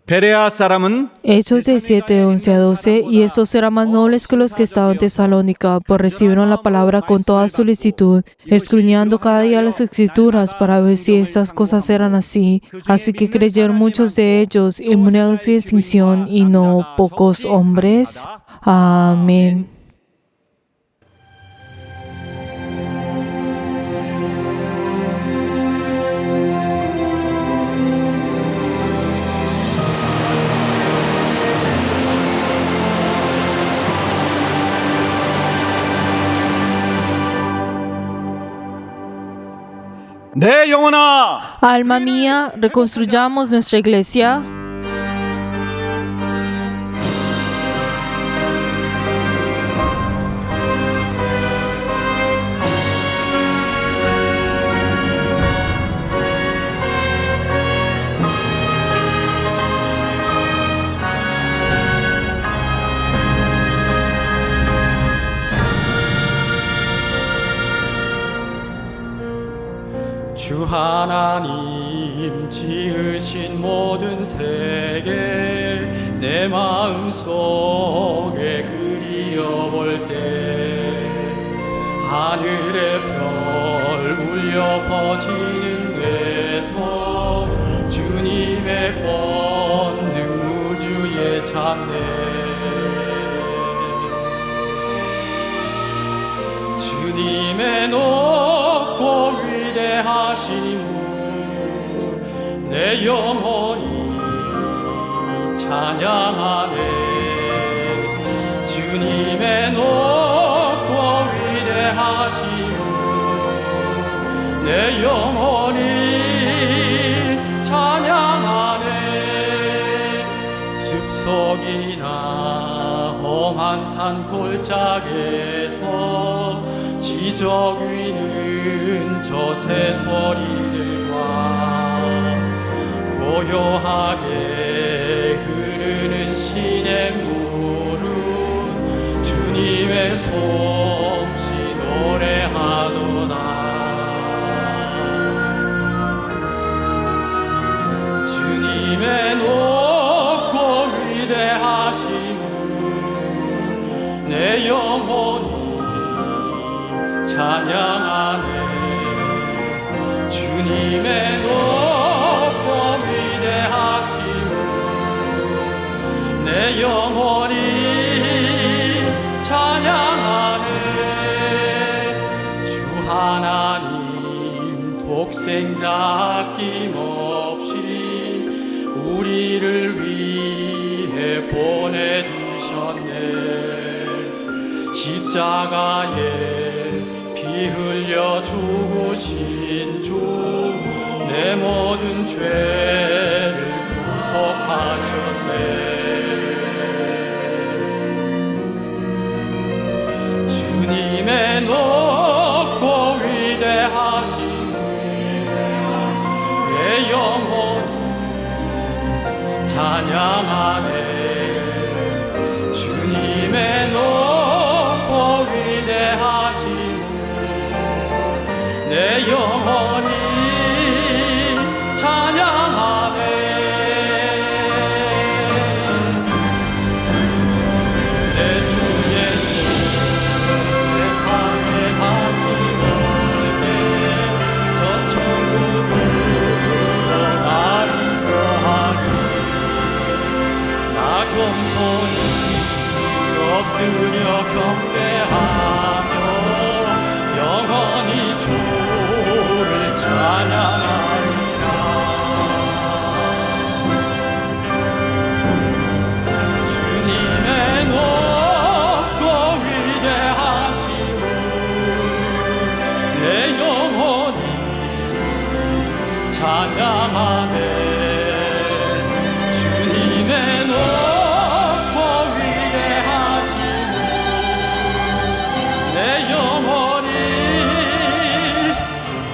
베레아 사람은 Hechos de 7, 11 a 12, y estos eran más nobles que los que estaban en Tesalónica, pues recibieron la palabra con toda solicitud, escudriñando cada día las escrituras para ver si estas cosas eran así. Así que creyeron muchos de ellos, inmunes sin distinción, y no pocos hombres. Amén. 내 영혼아, Alma mía, reconstruyamos nuestra iglesia. 주 하나님 지으신 모든 세계 내 마음속에 그리어볼 때 하늘의 별 울려 퍼지는 데서 주님의 권능 우주에 참네 주님의 높고 위대하심을 내 영혼이 찬양하네 주님의 높고 위대하심을 내 영혼이 찬양하네 숲속이나 험한 산골짜기에서 지적 위는 저 새소리들과 고요하게 흐르는 시냇물은 주님의 솜씨 노래하도다 주님의 높고 위대하심을 내 영혼이 찬양하네 주님의 높고 위대하심을 내 영혼이 찬양하네 주 하나님 독생자 아낌없이 우리를 위해 보내주셨네 십자가에 피 흘려 죽으신 주 내 모든 죄를 구속하셨네 주님의 높고 위대하심을 내 영혼이 찬양하네 주님의 높고 위대하심을 내 영혼이 찬양하네 내 주 예수 세상에 다시 올 때 저 천국으로 날 인도하리 나 겸손히 엎드려 경배하며 영원히 주를 찬양하리라 주님의 높고 위대하심을 내 영혼이 찬양하네 주님의 높고 위대하심을 내 영혼이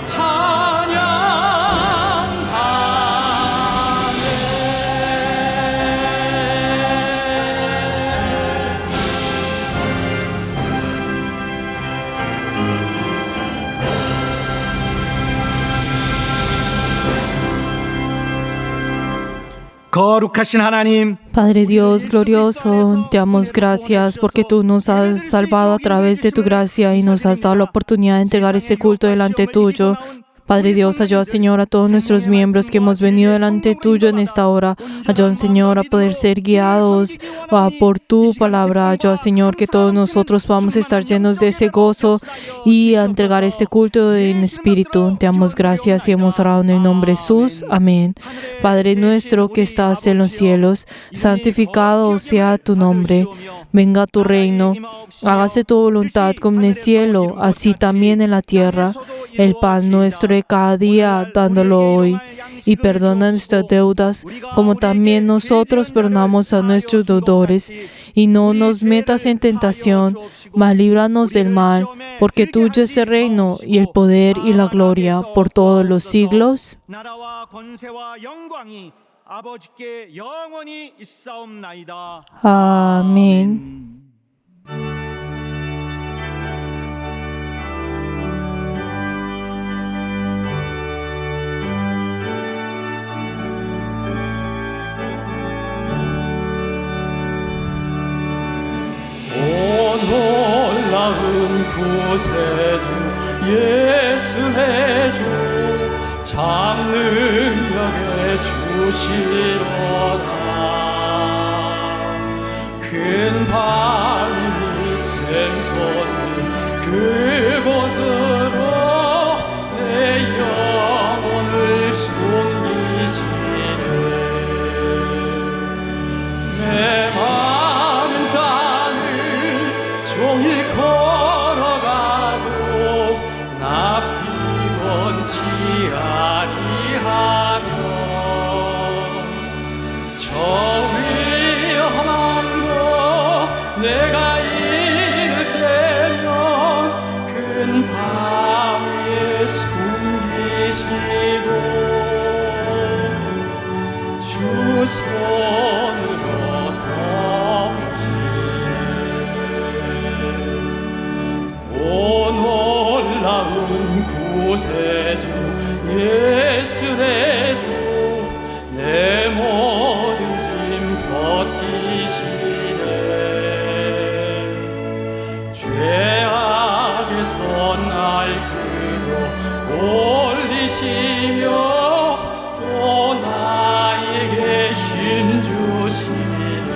찬양하네 거룩하신 하나님, Padre Dios glorioso, te damos gracias porque tú nos has salvado a través de tu gracia y nos has dado la oportunidad de entregar este culto delante tuyo. Padre Dios, ayuda, Señor, a todos nuestros miembros que hemos venido delante tuyo en esta hora. Ayuda, Señor, a poder ser guiados por tu palabra. Ayuda, Señor, que todos nosotros podamos estar llenos de ese gozo y a entregar este culto en espíritu. Te damos gracias y hemos orado en el nombre de Jesús. Amén. Padre nuestro que estás en los cielos, santificado sea tu nombre. Venga tu reino. Hágase tu voluntad como en el cielo, así también en la tierra. El pan nuestro de cada día, dándolo hoy. Y perdona nuestras deudas, como también nosotros perdonamos a nuestros deudores. Y no nos metas en tentación, mas líbranos del mal, porque tuyo es el reino, y el poder, y la gloria, por todos los siglos. 나라와 권세와 영광이 아버지께 영원히 있사옵나이다. Amén. 오 놀라운 구세주 예수 내 주 참 능력의 주시로다. 큰 바위 샘솟는 그곳으로 내 영혼을 숨기시네. 내 마른 땅을 종일 걸어가고 나 피곤치 아니하며 저 위험한 곳 내가 이를 때면 큰 바위에 숨기시고 주 손으로 덮으시네. 오 놀라운 구세주 예수 내 주 내 모든 짐 벗기시네. 죄악에서 날 끌어 올리시며 또 나에게 힘 주시네.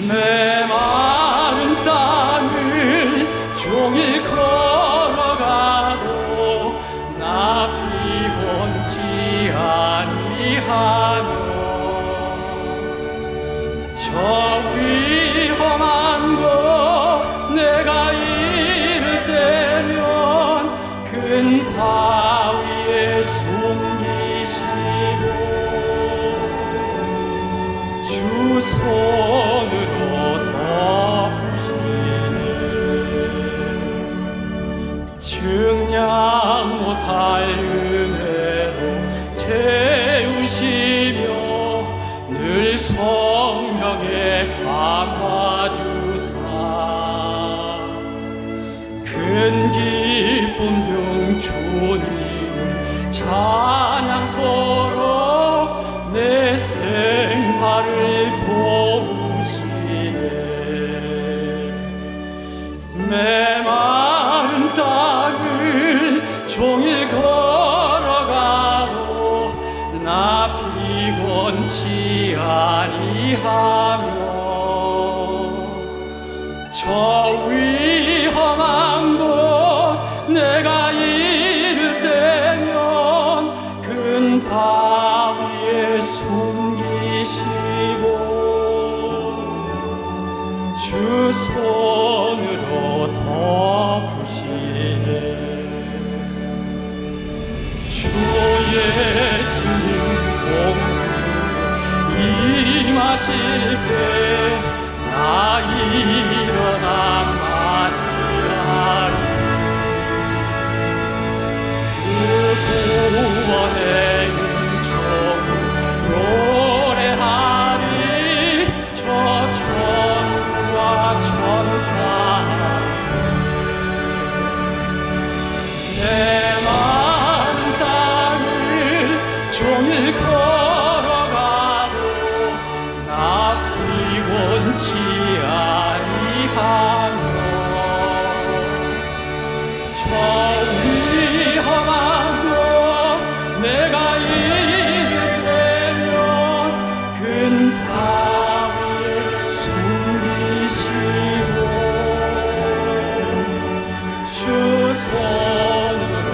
내 마음 땅을 종일 걸어가도 나 피곤치 아니하며 저 위험한 곳 내가 이를 때면 큰 바위에 숨기시고 주 손으로 덮으시네. 측량 못할 은혜로 채우시며 늘 성령에 감화주사 큰 기쁨 중 주님을 찬양토록 내 생활을 도우시네. 메마른 땅을 종일 걸어가도 나 피곤치 아니하며 저 위험한 곳 내가 이를 때면 큰 바위에 숨기시고 주 손으로 덮으시네. 주 예수님 공주 임하실 때 나 일어나 맞이하리. 그 구원의 은총을 노래하리. 저 천국과 천사 내 마음 땅을 종일 좌우리 험한 곳 내가 이르되면 큰 바위를 숨기시고 주 손으로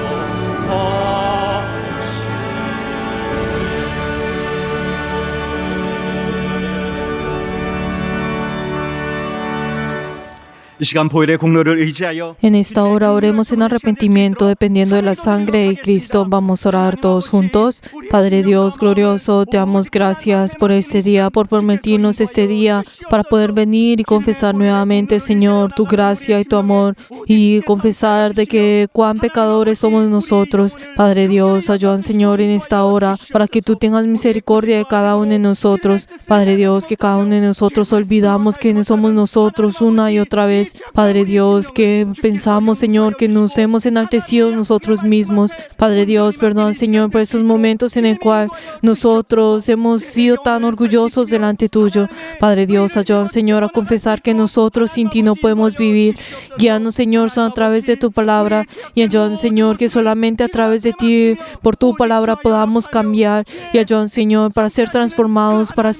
이 시간 보혈의 공로를 의지하여 En esta hora oremos en arrepentimiento dependiendo de la sangre de Cristo. Vamos a orar todos juntos. Padre Dios glorioso, te damos gracias por este día, por permitirnos este día para poder venir y confesar nuevamente, Señor, tu gracia y tu amor y confesar de que cuán pecadores somos nosotros. Padre Dios, ayúdanos, Señor, en esta hora para que tú tengas misericordia de cada uno de nosotros. Padre Dios, que cada uno de nosotros olvidamos quiénes somos nosotros una y otra vez. Padre Dios, que pensamos, Señor, que nos hemos enaltecido nosotros mismos. Padre Dios, perdón, Señor, por esos momentos en el cual nosotros hemos sido tan orgullosos delante tuyo. Padre Dios, ayúdanos, Señor, a confesar que nosotros sin ti no podemos vivir. Guíanos, Señor, a través de tu palabra y ayúdanos, Señor, que solamente a través de ti, por tu palabra, podamos cambiar y ayúdanos, Señor, para ser transformados, para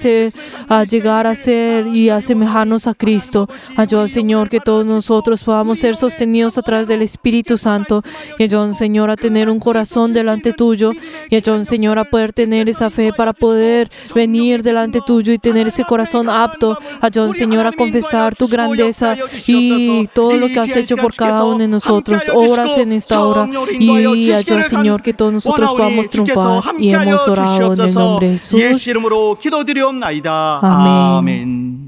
llegar a ser y asemejarnos a Cristo. Ayúdanos, Señor, que todos nosotros podamos ser sostenidos a través del Espíritu Santo y ayúdanos, Señor, a tener un corazón delante tuyo y ayúdanos, Señor, a poder tener esa fe para poder venir delante tuyo y tener ese corazón apto. Ayúdanos, Señor, a confesar tu grandeza y todo lo que has hecho por cada uno de nosotros. Obras en esta hora y ayúdanos, Señor, que todos nosotros podamos triunfar. Y hemos orado en el nombre de Jesús. 예수 이름으로 기도드리옵나이다. 아멘. 아멘.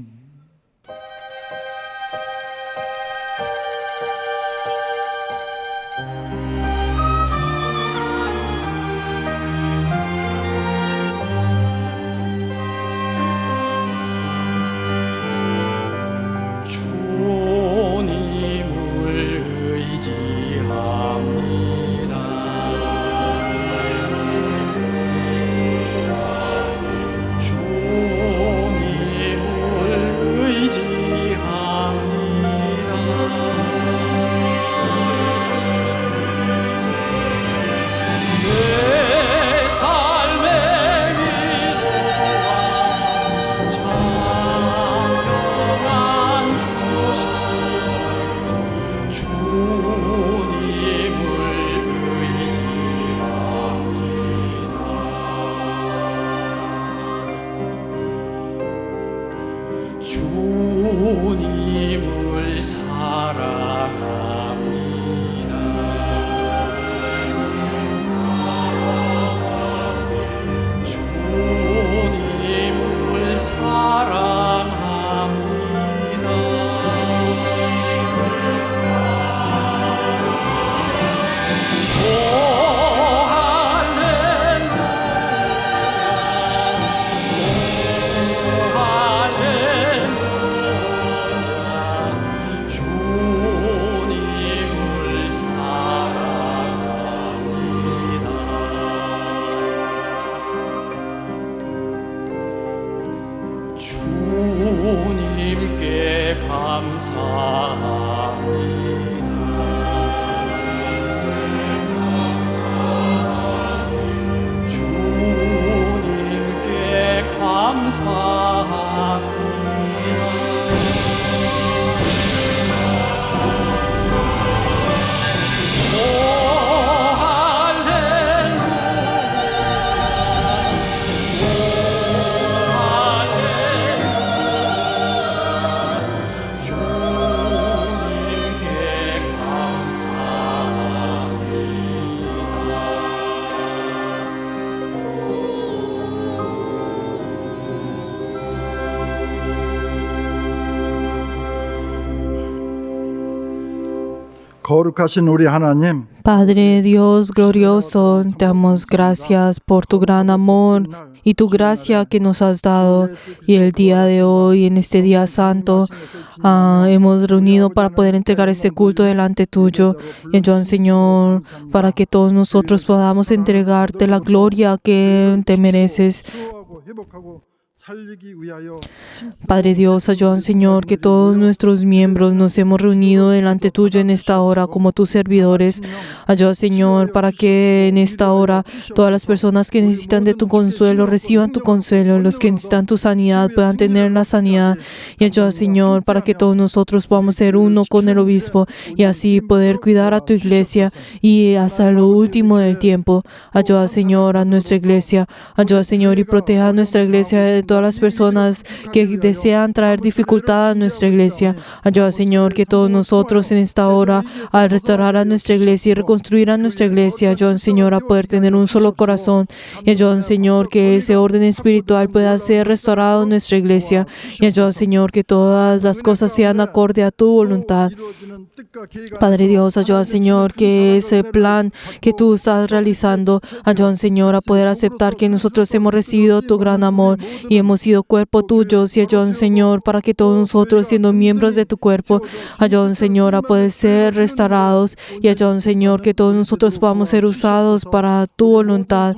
주님을 사랑합니다. 주님을 사랑합니다. 오 할렐루야, 오 할렐루야. 주님을 사랑합니다. 주님께 감사합니다. 주님께 감사합니다. 오 할렐루야, 오 할렐루야. 주님께 거룩하신 우리 하나님, Padre Dios glorioso, te damos gracias por tu gran amor y tu gracia que nos has dado. Y el día de hoy, en este día santo, hemos reunido para poder entregar este culto delante tuyo. Y ayúdanos, Señor, para que todos nosotros podamos entregarte la gloria que te mereces. 수호하고 회복하고 Padre Dios, ayuda, Señor, que todos nuestros miembros nos hemos reunido delante tuyo en esta hora como tus servidores. Ayuda, Señor, para que en esta hora todas las personas que necesitan de tu consuelo reciban tu consuelo, los que necesitan tu sanidad puedan tener la sanidad. Y ayuda, Señor, para que todos nosotros podamos ser uno con el obispo y así poder cuidar a tu iglesia y hasta lo último del tiempo. Ayuda, Señor, a nuestra iglesia. Ayuda, Señor, y proteja a nuestra iglesia de todas las personas que desean traer dificultad a nuestra iglesia. Ayuda, Señor, que todos nosotros en esta hora, al restaurar a nuestra iglesia y reconstruir a nuestra iglesia, ayuda, Señor, a poder tener un solo corazón. Y ayuda, Señor, que ese orden espiritual pueda ser restaurado en nuestra iglesia. Y ayuda, Señor, que todas las cosas sean acorde a tu voluntad. Padre Dios, ayuda, Señor, que ese plan que tú estás realizando, ayuda, Señor, a poder aceptar que nosotros hemos recibido tu gran amor y hemos sido cuerpo tuyo. Y ayuda, Señor, para que todos nosotros, siendo miembros de tu cuerpo, ayuda, Señor, a poder ser restaurados. Y ayuda, Señor, que todos nosotros podamos ser usados para tu voluntad.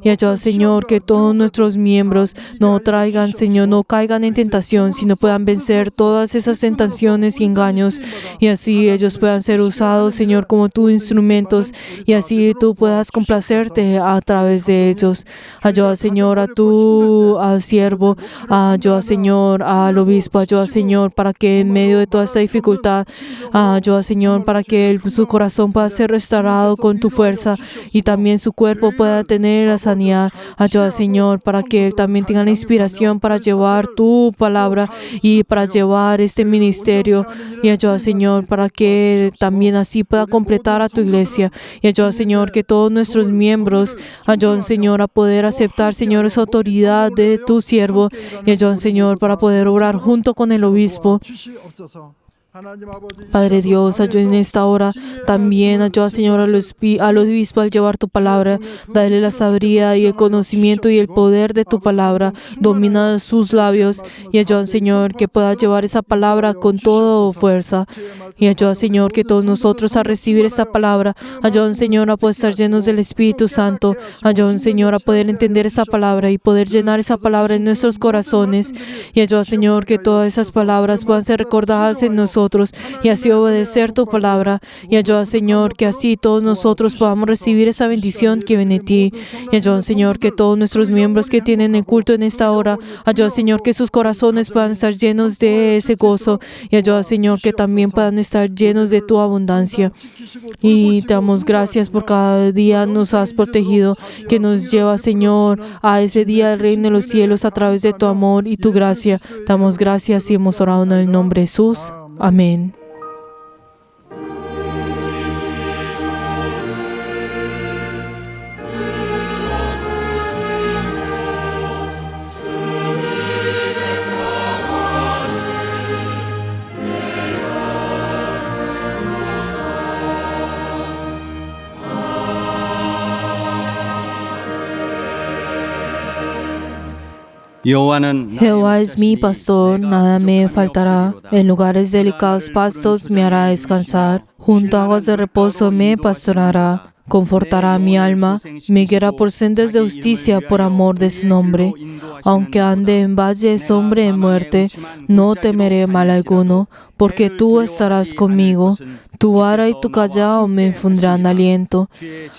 Y ayuda, Señor, que todos nuestros miembros no traigan, Señor, no caigan en tentación, sino puedan vencer todas esas tentaciones y engaños. Y así ellos puedan ser usados, Señor, como tus instrumentos. Y así tú puedas complacerte a través de ellos. Ayuda, Señor, a tu siervo. Ayuda, Señor, al obispo. Ayuda, Señor, para que en medio de toda esta dificultad, ayuda, Señor, para que su corazón pueda ser restaurado con tu fuerza y también su cuerpo pueda tener la sanidad. Ayuda, Señor, para que él también tenga la inspiración para llevar tu palabra y para llevar este ministerio. Y ayuda, Señor, para que también así pueda completar a tu iglesia. Y ayuda, Señor, que todos nuestros miembros, ayuda, Señor, a poder aceptar, Señor, esa autoridad de tu siervo. Y ayuda, Señor, para poder obrar junto con el obispo. Padre Dios, ayuda en esta hora. También ayuda, Señor, al obispo al llevar tu palabra. Dale la sabiduría y el conocimiento y el poder de tu palabra. Domina sus labios. Y ayuda, Señor, que pueda llevar esa palabra con toda fuerza. Y ayuda, Señor, que todos nosotros a recibir esta palabra, ayuda, Señor, a poder estar llenos del Espíritu Santo. Ayuda, Señor, a poder entender esa palabra y poder llenar esa palabra en nuestros corazones. Y ayuda, Señor, que todas esas palabras puedan ser recordadas en nosotros y así obedecer tu palabra. Y ayuda, Señor, que así todos nosotros podamos recibir esa bendición que viene de ti. Y ayuda, Señor, que todos nuestros miembros que tienen el culto en esta hora, ayuda, Señor, que sus corazones puedan estar llenos de ese gozo. Y ayuda, Señor, que también puedan estar llenos de tu abundancia. Y te damos gracias por cada día nos has protegido, que nos lleva, Señor, a ese día del reino de los cielos a través de tu amor y tu gracia. Te damos gracias y hemos orado en el nombre de Jesús. Amén. Jehová es mi pastor, nada me faltará. En lugares delicados pastos me hará descansar. Junto a aguas de reposo me pastorará. Confortará mi alma, me guiará por sendas de justicia por amor de su nombre. Aunque ande en valle de sombra de muerte, no temeré mal alguno, porque tú estarás conmigo. Tu vara y tu callado me infundirán aliento.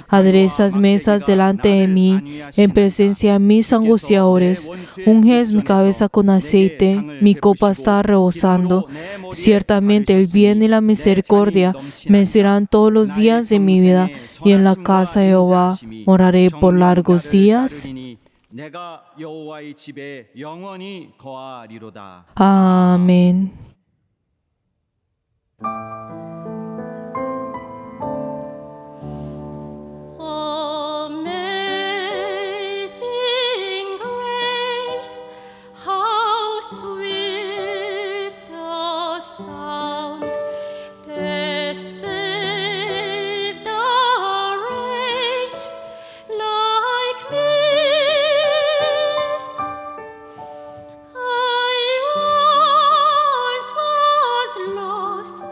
Aderezas mesas delante de mí, en presencia de mis angustiadores. Unges mi cabeza con aceite, mi copa está rebosando. Ciertamente el bien y la misericordia me seguirán todos los días de mi vida, y en la casa de Jehová moraré por largos días. Amén. Amazing grace, how sweet the sound that saved a wretch like me. I once was lost,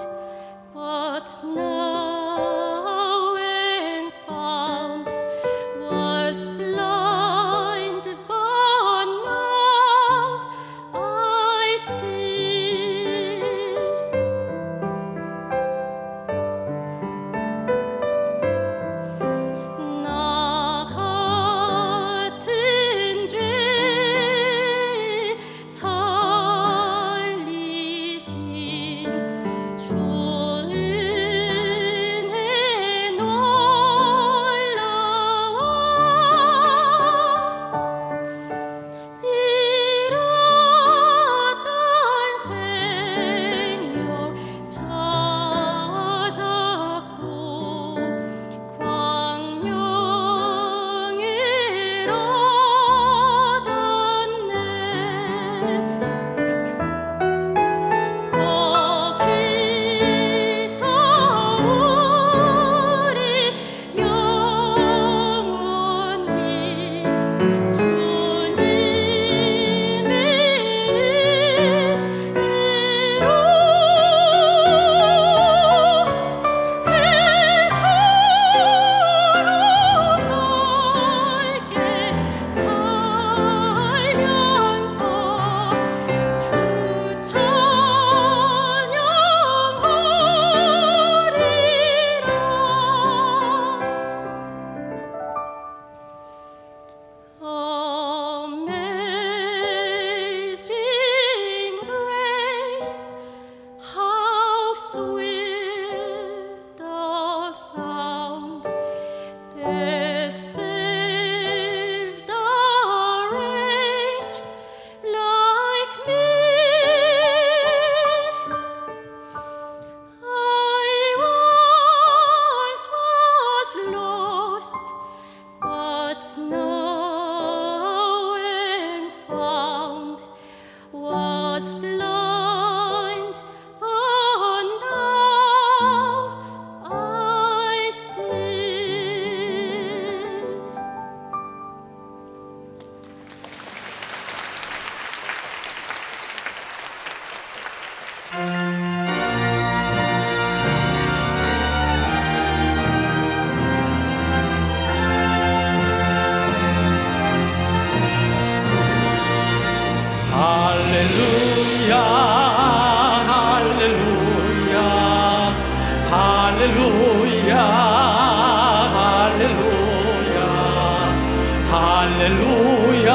할렐루야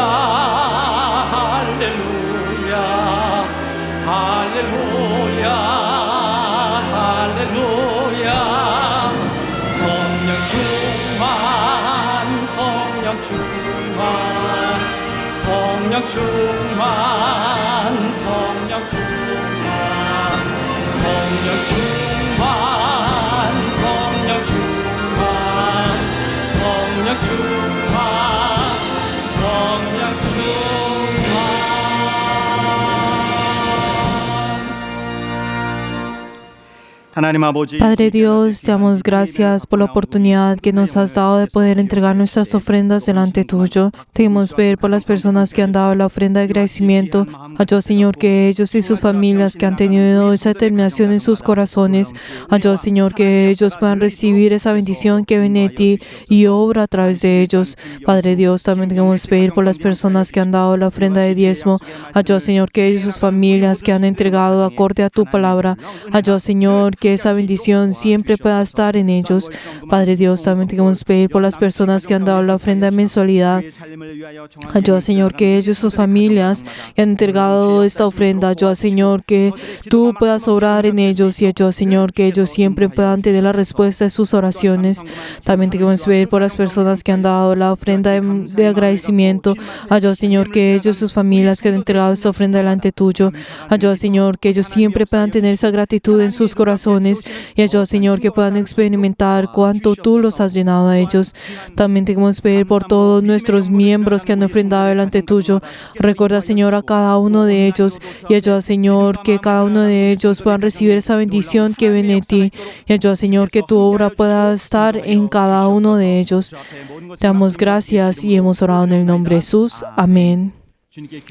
할렐루야 할렐루야 할렐루야 성령 충만 성령 충만 성령 충만 성령 충만 성령 충만 성령 충만 성령 충만 성령 충만 하나님 아버지, Padre Dios, te damos gracias por la oportunidad que nos has dado de poder entregar nuestras ofrendas delante tuyo. Te damos pedir por las personas que han dado la ofrenda de agradecimiento. Ayuda, Señor, que ellos y sus familias que han tenido esa determinación en sus corazones, ayuda, Señor, que ellos puedan recibir esa bendición que viene de ti y obra a través de ellos. Padre Dios, también te damos pedir por las personas que han dado la ofrenda de diezmo. Ayuda, Señor, que ellos y sus familias que han entregado acorde a tu palabra. Ayuda, Señor, que esa bendición siempre pueda estar en ellos. Padre Dios, también te queremos pedir por las personas que han dado la ofrenda de mensualidad. Ayuda, Señor, que ellos y sus familias que han entregado esta ofrenda, ayuda, Señor, que tú puedas obrar en ellos y ayuda, Señor, que ellos siempre puedan tener la respuesta de sus oraciones. También te queremos pedir por las personas que han dado la ofrenda de agradecimiento. Ayuda, Señor, que ellos y sus familias que han entregado esta ofrenda delante tuyo. Ayuda, Señor, que ellos siempre puedan tener esa gratitud en sus corazones y ayuda, Señor, que puedan experimentar cuánto tú los has llenado a ellos. También te queremos pedir por todos nuestros miembros que han ofrendado delante tuyo. Recuerda, Señor, a cada uno de ellos y ayuda, Señor, que cada uno de ellos puedan recibir esa bendición que viene de ti y ayuda, Señor, que tu obra pueda estar en cada uno de ellos. Te damos gracias y hemos orado en el nombre de Jesús. Amén.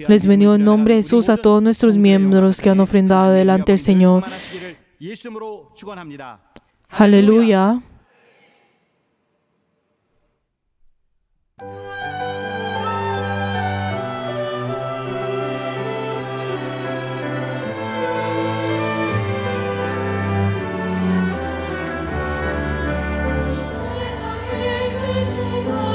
Les bendigo en nombre de Jesús a todos nuestros miembros que han ofrendado delante del Señor. Aleluya. 수많은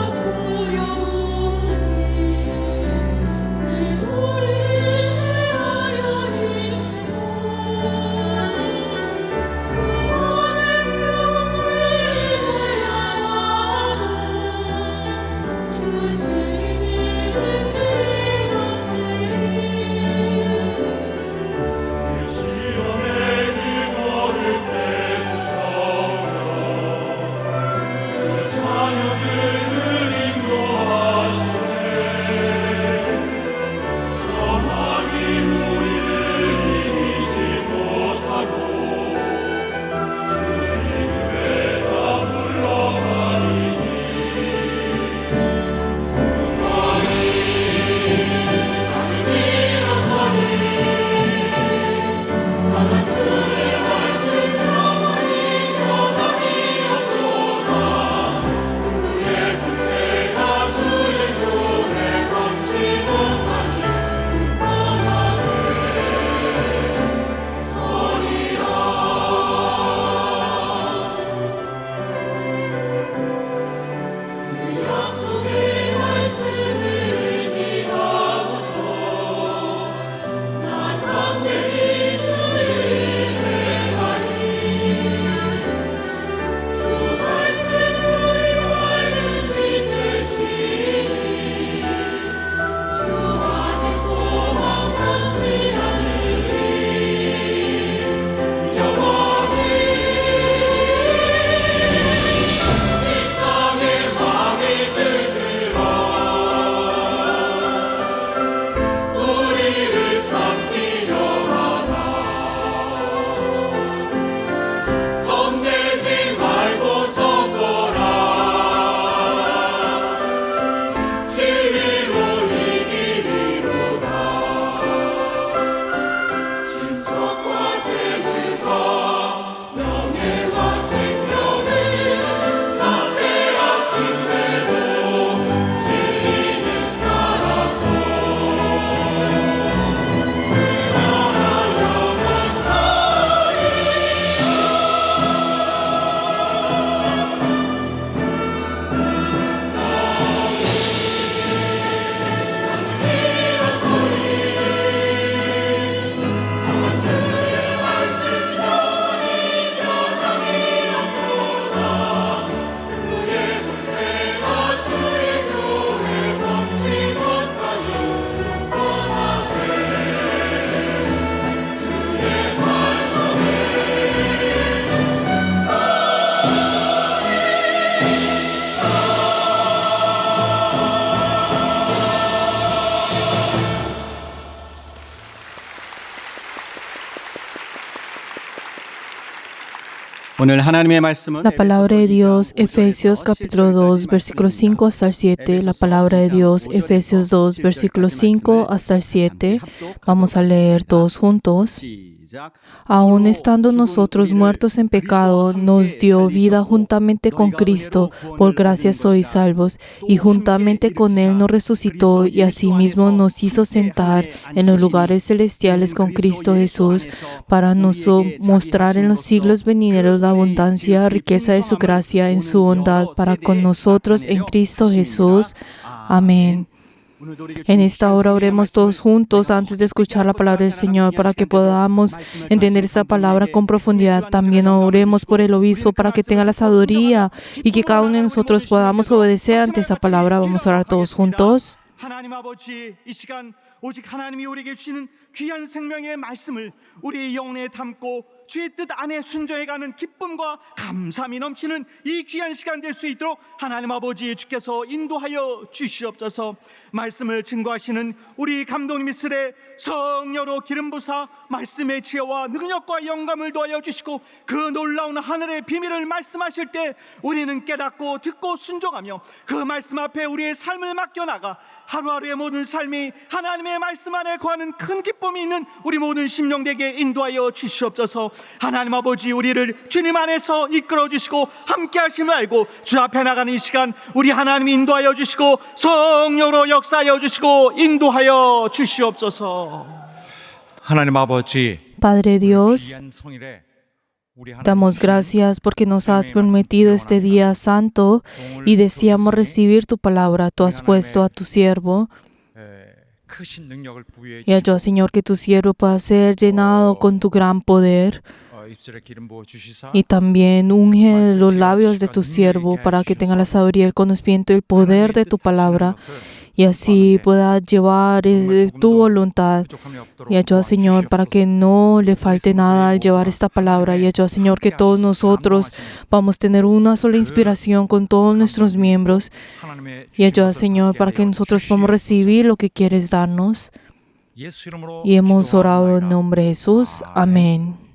오늘 하나님의 말씀은 La palabra de Dios, Efesios capítulo 2, versículos 5 hasta el 7. La palabra de Dios, Efesios 2, versículos 5 hasta el 7. Vamos a leer todos juntos. 시작. Aun estando nosotros muertos en pecado, nos dio vida juntamente con Cristo. Por gracia sois salvos. Y juntamente con Él nos resucitó y asimismo nos hizo sentar en los lugares celestiales con Cristo Jesús, para nos mostrar en los siglos venideros la abundancia, riqueza de su gracia en su bondad para con nosotros en Cristo Jesús. Amén. En esta hora oremos todos juntos antes de escuchar la palabra del Señor para que podamos entender esta palabra con profundidad. También oremos por el obispo para que tenga la sabiduría y que cada uno de nosotros podamos obedecer ante esa palabra. Vamos a orar todos juntos. 하나님 아버지, 이 시간 오직 하나님이 우리에게 주시는 귀한 생명의 말씀을 우리의 영혼에 담고 주의 뜻 안에 순종해가는 기쁨과 감사함이 넘치는 이 귀한 시간 될 수 있도록 하나님 아버지 주께서 인도하여 주시옵소서. 말씀을 증거하시는 우리 감독님 이슬에 성령으로 기름 부사 말씀의 지혜와 능력과 영감을 도하여 주시고 그 놀라운 하늘의 비밀을 말씀하실 때 우리는 깨닫고 듣고 순종하며 그 말씀 앞에 우리의 삶을 맡겨나가 하루하루의 모든 삶이 하나님의 말씀 안에 거하는 큰 기쁨이 있는 우리 모든 심령에게 인도하여 주시옵소서. 하나님 아버지, 우리를 주님 안에서 이끌어 주시고 함께 하심을 알고 주 앞에 나가는 이 시간 우리 하나님이 인도하여 주시고 성령으로 역사하여 주시고 인도하여 주시옵소서. 하나님 아버지, Padre Dios, 귀한 성일에 우리 damos gracias porque nos has permitido este día santo y deseamos recibir tu palabra. Tú has puesto a tu siervo 크신 능력을 부여해 y ayuda, Señor, que tu siervo pueda ser llenado con tu gran poder. 입술에 기름 부어 주시사 Y también unge los labios de tu siervo para que tenga la sabiduría, el conocimiento y el poder de tu palabra y así pueda llevar tu voluntad. Y ayuda, Señor, para que no le falte nada al llevar esta palabra. Y ayuda, Señor, que todos nosotros vamos a tener una sola inspiración con todos nuestros miembros. Y ayuda, Señor, para que nosotros podamos recibir lo que quieres darnos. Y hemos orado en nombre de Jesús. Amén.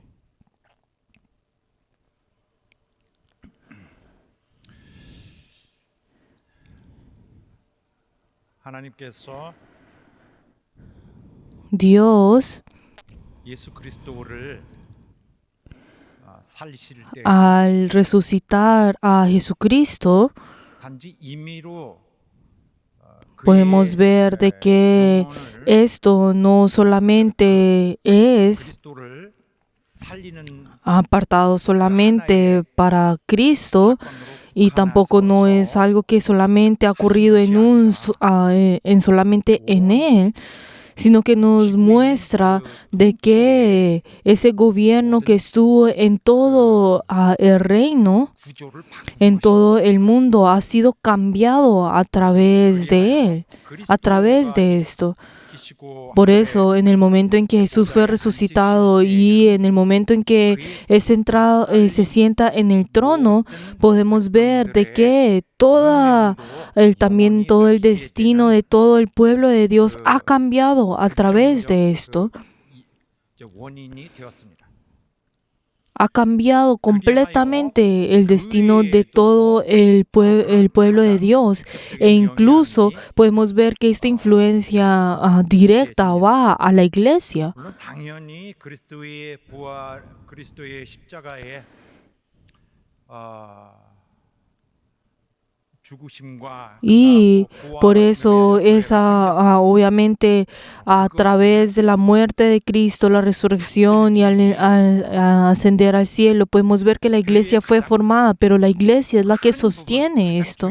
하나님께서 Dios, 예수 그리스도를 살리실 때 al resucitar a Jesucristo, 단지 임의로 podemos ver de que esto no solamente es 그리스도를 살리는 apartado solamente para Cristo y tampoco no es algo que solamente ha ocurrido solamente en Él, sino que nos muestra de que ese gobierno que estuvo en todo el reino, 구조를 en todo el mundo, ha sido cambiado a través de Él, a través de esto. 바뀌시고 Por eso, en el momento en que Jesús fue resucitado y en el momento en que se sienta en el trono, podemos ver de que también todo el destino de todo el pueblo de Dios ha cambiado a través de esto. 원인이 되었습니다. Ha cambiado completamente el destino de todo el pueblo de Dios. E incluso podemos ver que esta influencia directa va a la iglesia. 물론 당연히 그리스도의 부활, 그리스도의 십자가의 죽으심과 Y por eso 부활하심에 obviamente a través de la muerte de Cristo, la resurrección y al ascender al cielo, podemos ver que la iglesia fue formada, pero la iglesia es la que sostiene esto.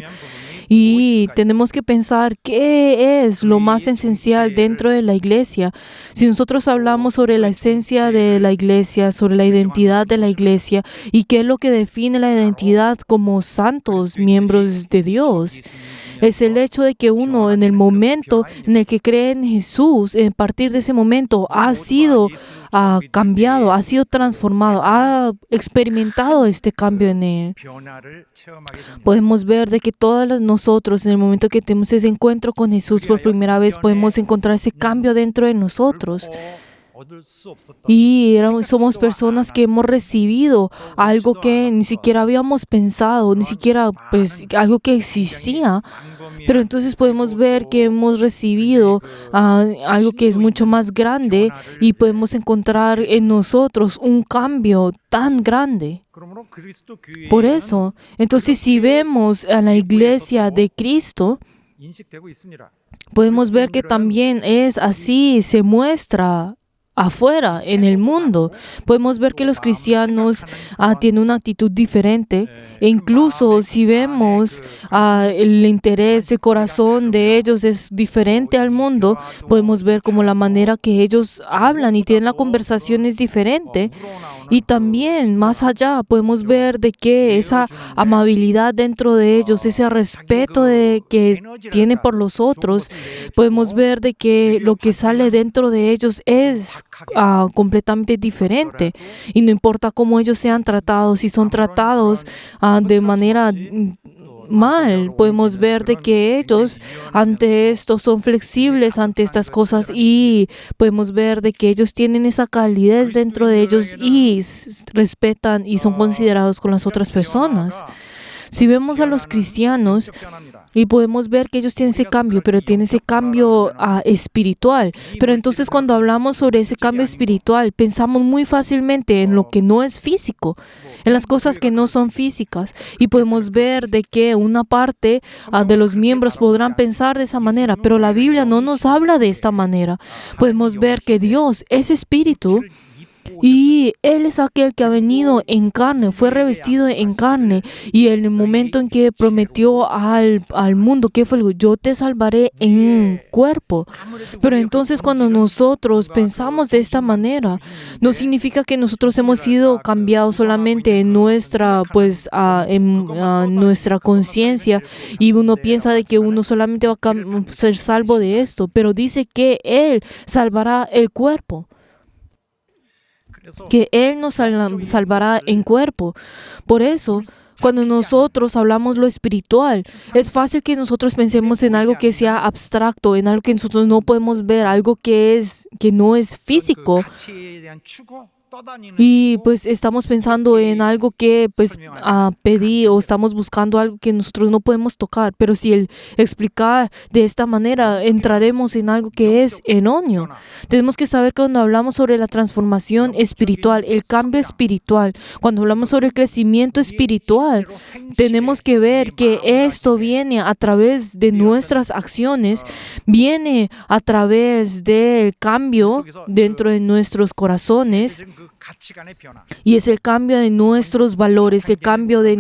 Y tenemos que pensar qué es lo más esencial dentro de la iglesia. Si nosotros hablamos sobre la esencia de la iglesia, sobre la identidad de la iglesia y qué es lo que define la identidad como santos, miembros de Dios, es el hecho de que uno en el momento en el que cree en Jesús, a partir de ese momento ha sido cambiado, ha sido transformado, ha experimentado este cambio en él. Podemos ver de que nosotros, en el momento que tenemos ese encuentro con Jesús por primera vez, podemos encontrar ese cambio dentro de nosotros. Y somos personas que hemos recibido algo que ni siquiera habíamos pensado, ni siquiera pues algo que existía. Pero entonces podemos ver que hemos recibido algo que es mucho más grande y podemos encontrar en nosotros un cambio tan grande. Por eso, entonces si vemos a la iglesia de Cristo, podemos ver que también es así, se muestra afuera, en el mundo. Podemos ver que los cristianos tienen una actitud diferente e incluso si vemos el interés, el corazón de ellos es diferente al mundo, podemos ver como la manera que ellos hablan y tienen la conversación es diferente. Y también, más allá, podemos ver de que esa amabilidad dentro de ellos, ese respeto que tienen por los otros, podemos ver de que lo que sale dentro de ellos es completamente diferente. Y no importa cómo ellos sean tratados, si son tratados de manera mal, podemos ver de que ellos ante esto son flexibles ante estas cosas y podemos ver de que ellos tienen esa calidez dentro de ellos y respetan y son considerados con las otras personas. Si vemos a los cristianos y podemos ver que ellos tienen ese cambio, pero tienen ese cambio espiritual. Pero entonces cuando hablamos sobre ese cambio espiritual, pensamos muy fácilmente en lo que no es físico, en las cosas que no son físicas. Y podemos ver de que una parte de los miembros podrán pensar de esa manera, pero la Biblia no nos habla de esta manera. Podemos ver que Dios es espíritu. Y Él es aquel que ha venido en carne, fue revestido en carne. Y en el momento en que prometió al mundo, ¿qué fue? Yo te salvaré en cuerpo. Pero entonces cuando nosotros pensamos de esta manera, no significa que nosotros hemos sido cambiados solamente en nuestra, nuestra conciencia. Y uno piensa de que uno solamente va a ser salvo de esto. Pero dice que Él salvará el cuerpo. Que Él nos salvará en cuerpo. Por eso, cuando nosotros hablamos lo espiritual, es fácil que nosotros pensemos en algo que sea abstracto, en algo que nosotros no podemos ver, algo que no es físico. Y pues estamos pensando en algo que pedí o estamos buscando algo que nosotros no podemos tocar. Pero si el explicar de esta manera, entraremos en algo que es erróneo. Tenemos que saber que cuando hablamos sobre la transformación espiritual, el cambio espiritual, cuando hablamos sobre el crecimiento espiritual, tenemos que ver que esto viene a través de nuestras acciones, viene a través del cambio dentro de nuestros corazones. Y es el cambio de nuestros valores, el cambio de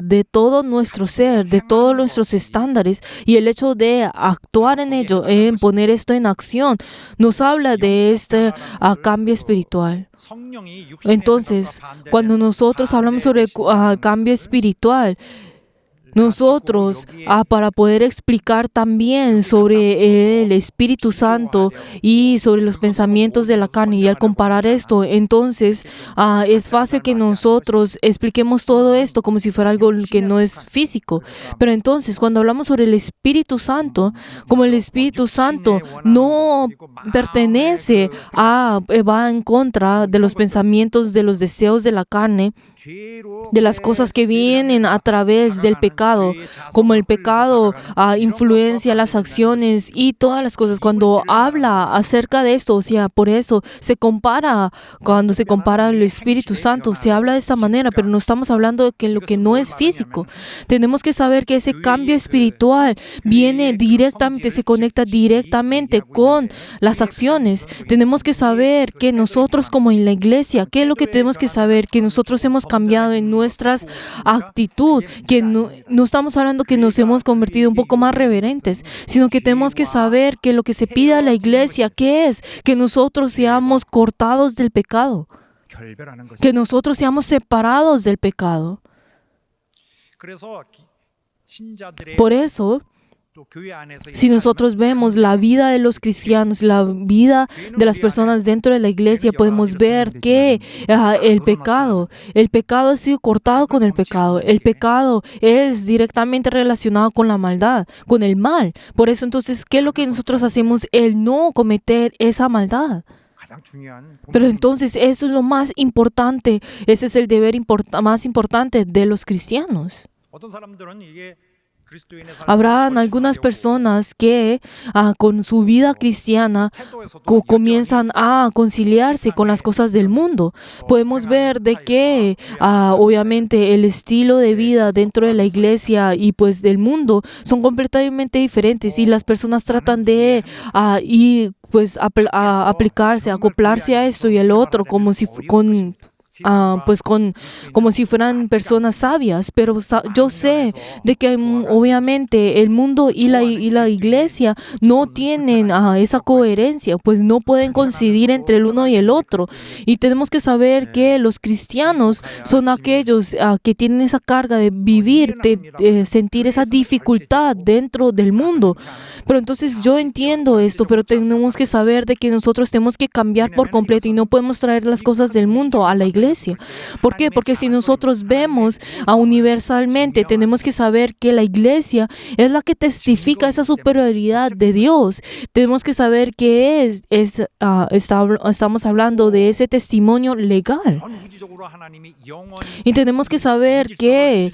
de todo nuestro ser, de todos nuestros estándares. Y el hecho de actuar en ello, en poner esto en acción, nos habla de este cambio espiritual. Entonces, cuando nosotros hablamos sobre cambio espiritual, nosotros, para poder explicar también sobre el Espíritu Santo y sobre los pensamientos de la carne, y al comparar esto, entonces es fácil que nosotros expliquemos todo esto como si fuera algo que no es físico. Pero entonces, cuando hablamos sobre el Espíritu Santo, como el Espíritu Santo no pertenece va en contra de los pensamientos, de los deseos de la carne, de las cosas que vienen a través del pecado, como el pecado influencia las acciones y todas las cosas. Cuando habla acerca de esto, por eso cuando se compara al Espíritu Santo, se habla de esta manera, pero no estamos hablando de que lo que no es físico. Tenemos que saber que ese cambio espiritual viene directamente, se conecta directamente con las acciones. Tenemos que saber que nosotros como en la iglesia, ¿qué es lo que tenemos que saber? Que nosotros hemos cambiado en nuestra actitud, que no estamos hablando que nos hemos convertido un poco más reverentes, sino que tenemos que saber que lo que se pide a la iglesia, ¿qué es? Que nosotros seamos cortados del pecado, que nosotros seamos separados del pecado. Por eso, si nosotros vemos la vida de los cristianos, la vida de las personas dentro de la iglesia, podemos ver que el pecado ha sido cortado con el pecado. El pecado es directamente relacionado con la maldad, con el mal. Por eso entonces, ¿qué es lo que nosotros hacemos? El no cometer esa maldad. Pero entonces eso es lo más importante. Ese es el deber más importante de los cristianos. Habrán algunas personas que con su vida cristiana comienzan a conciliarse con las cosas del mundo. Podemos ver de que obviamente el estilo de vida dentro de la iglesia y pues del mundo son completamente diferentes y las personas tratan de aplicarse, acoplarse a esto y el otro como si como si fueran personas sabias, pero yo sé de que obviamente el mundo y la iglesia no tienen esa coherencia, pues no pueden coincidir entre el uno y el otro. Y tenemos que saber que los cristianos son aquellos que tienen esa carga de vivir, de sentir esa dificultad dentro del mundo. Pero entonces yo entiendo esto, pero tenemos que saber de que nosotros tenemos que cambiar por completo y no podemos traer las cosas del mundo a la iglesia. ¿Por qué? Porque si nosotros vemos universalmente, tenemos que saber que la iglesia es la que testifica esa superioridad de Dios. Tenemos que saber que estamos hablando de ese testimonio legal. Y tenemos que saber que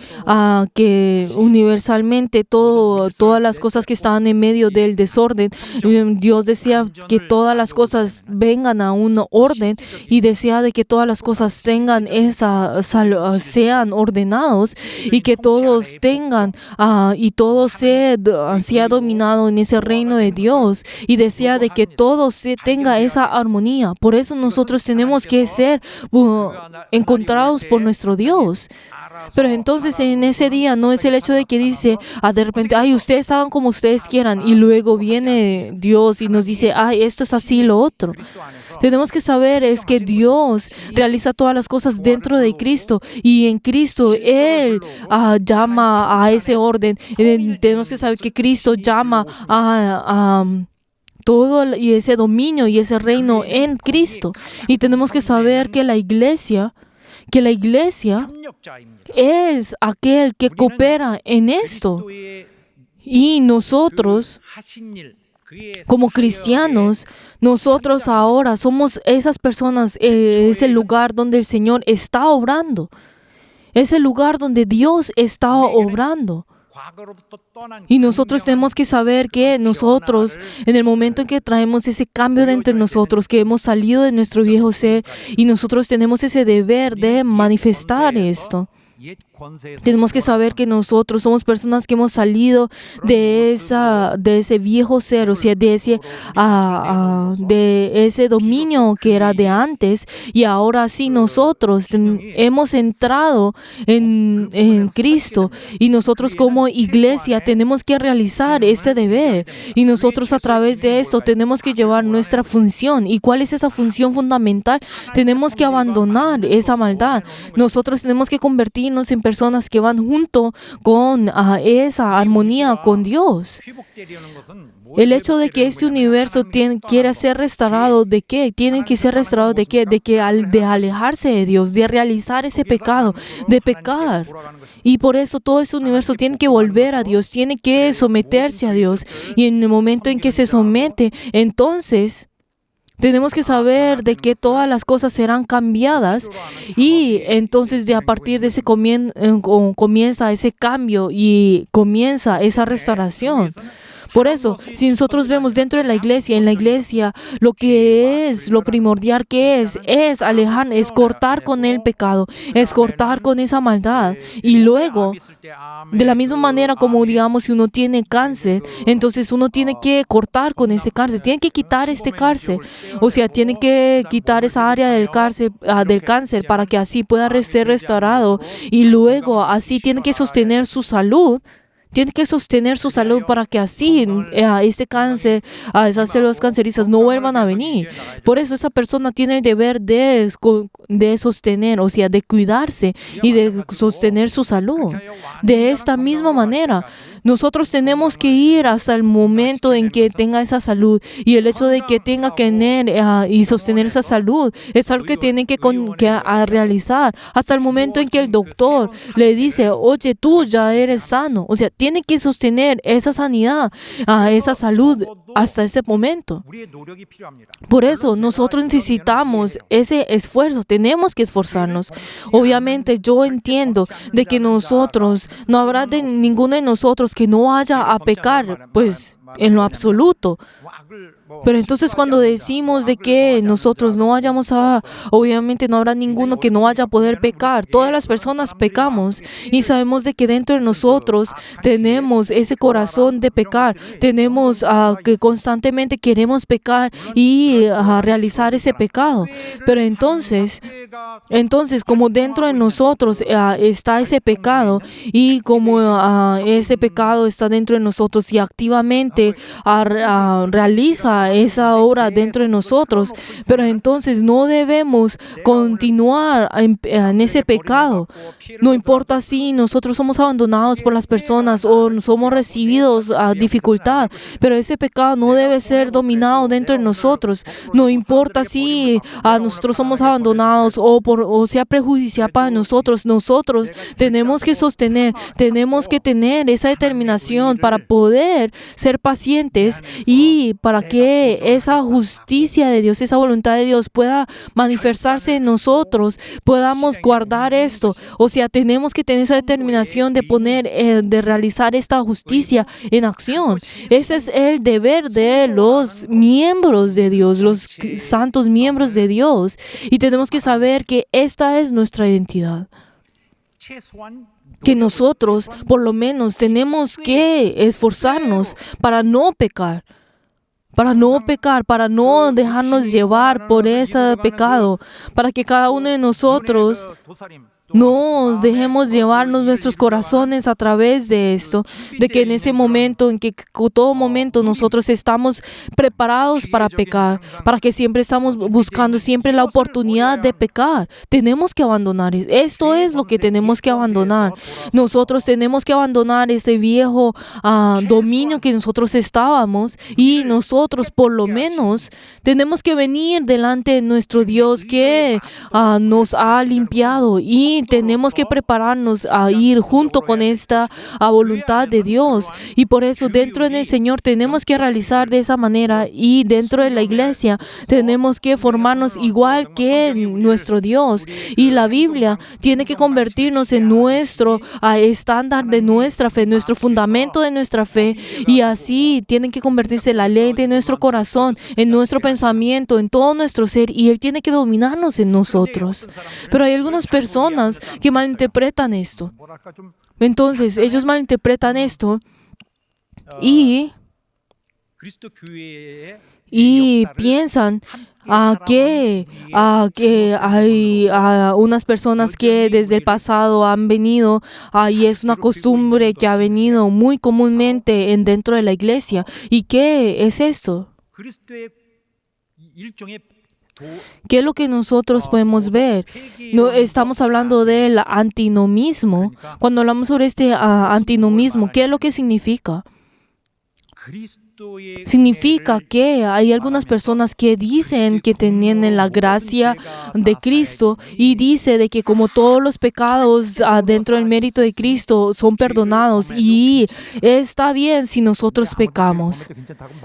universalmente todas las cosas que estaban en medio del desorden, Dios decía que todas las cosas vengan a un orden y desea de que todas las cosas tengan sean ordenados y que todos tengan y todo sea dominado en ese reino de Dios y desea de que todo tenga esa armonía. Por eso nosotros tenemos que ser encontrados por nuestro Dios. Pero entonces en ese día no es el hecho de que dice de repente, ustedes hagan como ustedes quieran y luego viene Dios y nos dice, esto es así, lo otro. Tenemos que saber es que Dios realiza todas las cosas dentro de Cristo y en Cristo Él llama a ese orden. Tenemos que saber que Cristo llama a todo y ese dominio y ese reino en Cristo. Y tenemos que saber que la iglesia es aquel que coopera en esto. Y nosotros, como cristianos, nosotros ahora somos esas personas, es el lugar donde el Señor está obrando. Es el lugar donde Dios está obrando. Y nosotros tenemos que saber que nosotros, en el momento en que traemos ese cambio de entre nosotros, que hemos salido de nuestro viejo ser, y nosotros tenemos ese deber de manifestar esto. Tenemos que saber que nosotros somos personas que hemos salido de ese viejo ser, o sea, de ese dominio que era de antes, y ahora sí nosotros hemos entrado en Cristo, y nosotros como iglesia tenemos que realizar este deber, y nosotros a través de esto tenemos que llevar nuestra función. ¿Y cuál es esa función fundamental? Tenemos que abandonar esa maldad. Nosotros tenemos que convertirnos en personas que van junto con esa armonía con Dios. El hecho de que este universo quiera ser restaurado, ¿de qué? Tiene que ser restaurado ¿de qué? De alejarse de Dios, de realizar ese pecado, de pecar. Y por eso todo ese universo tiene que volver a Dios, tiene que someterse a Dios. Y en el momento en que se somete, entonces tenemos que saber de que todas las cosas serán cambiadas y entonces a partir de ese comienza ese cambio y comienza esa restauración. Por eso, si nosotros vemos dentro de la iglesia, en la iglesia, lo primordial que es alejar, es cortar con el pecado, es cortar con esa maldad. Y luego, de la misma manera como digamos, si uno tiene cáncer, entonces uno tiene que cortar con ese cáncer, tiene que quitar este cáncer. O sea, tiene que quitar esa área del cáncer para que así pueda ser restaurado. Y luego, así tiene que sostener su salud. Tiene que sostener su salud para que así este cáncer, esas células cancerizas no vuelvan a venir. Por eso esa persona tiene el deber de sostener, o sea, de cuidarse y de sostener su salud. De esta misma manera, nosotros tenemos que ir hasta el momento en que tenga esa salud, y el hecho de que tenga que tener y sostener esa salud es algo que tiene que realizar hasta el momento en que el doctor le dice, oye, tú ya eres sano. O sea, tiene que sostener esa sanidad, esa salud hasta ese momento. Por eso nosotros necesitamos ese esfuerzo, tenemos que esforzarnos. Obviamente yo entiendo de que nosotros, no habrá de ninguno de nosotros que no vaya a pecar, pues en lo absoluto. Pero entonces cuando decimos de que nosotros no vayamos obviamente no habrá ninguno que no vaya a poder pecar. Todas las personas pecamos y sabemos de que dentro de nosotros tenemos ese corazón de pecar. Tenemos que constantemente queremos pecar y realizar ese pecado. Pero entonces como dentro de nosotros está ese pecado, y como ese pecado está dentro de nosotros y activamente realiza esa obra dentro de nosotros, pero entonces no debemos continuar en ese pecado. No importa si nosotros somos abandonados por las personas o somos recibidos a dificultad, pero ese pecado no debe ser dominado dentro de nosotros. No importa si nosotros somos abandonados o sea prejudicial para nosotros. Nosotros tenemos que sostener, tenemos que tener esa determinación para poder ser pacientes y para que esa justicia de Dios, esa voluntad de Dios pueda manifestarse en nosotros, podamos guardar esto. O sea, tenemos que tener esa determinación de realizar esta justicia en acción. Ese es el deber de los miembros de Dios, los santos miembros de Dios. Y tenemos que saber que esta es nuestra identidad. Que nosotros, por lo menos, tenemos que esforzarnos para no pecar. Para no dejarnos llevar por ese pecado, para que cada uno de nosotros no dejemos llevarnos nuestros corazones a través de esto, de que en ese momento, en que todo momento nosotros estamos preparados para pecar, para que siempre estamos buscando siempre la oportunidad de pecar. Tenemos que abandonar esto, es lo que tenemos que abandonar. Nosotros tenemos que abandonar ese viejo dominio que nosotros estábamos, y nosotros por lo menos tenemos que venir delante de nuestro Dios que nos ha limpiado, y tenemos que prepararnos a ir junto con esta voluntad de Dios. Y por eso dentro del Señor tenemos que realizar de esa manera, y dentro de la iglesia tenemos que formarnos igual que nuestro Dios. Y la Biblia tiene que convertirnos en nuestro estándar de nuestra fe, nuestro fundamento de nuestra fe, y así tiene que convertirse la ley de nuestro corazón, en nuestro pensamiento, en todo nuestro ser, y Él tiene que dominarnos en nosotros. Pero hay algunas personas que malinterpretan esto. Entonces, ellos malinterpretan esto y piensan que hay unas personas que desde el pasado han venido y es una costumbre que ha venido muy comúnmente dentro de la iglesia. ¿Y qué es esto? ¿Qué es lo que nosotros podemos ver? No, estamos hablando del antinomismo. Cuando hablamos sobre este antinomismo, ¿qué es lo que significa? Significa que hay algunas personas que dicen que tienen la gracia de Cristo, y dice de que como todos los pecados dentro del mérito de Cristo son perdonados, y está bien si nosotros pecamos.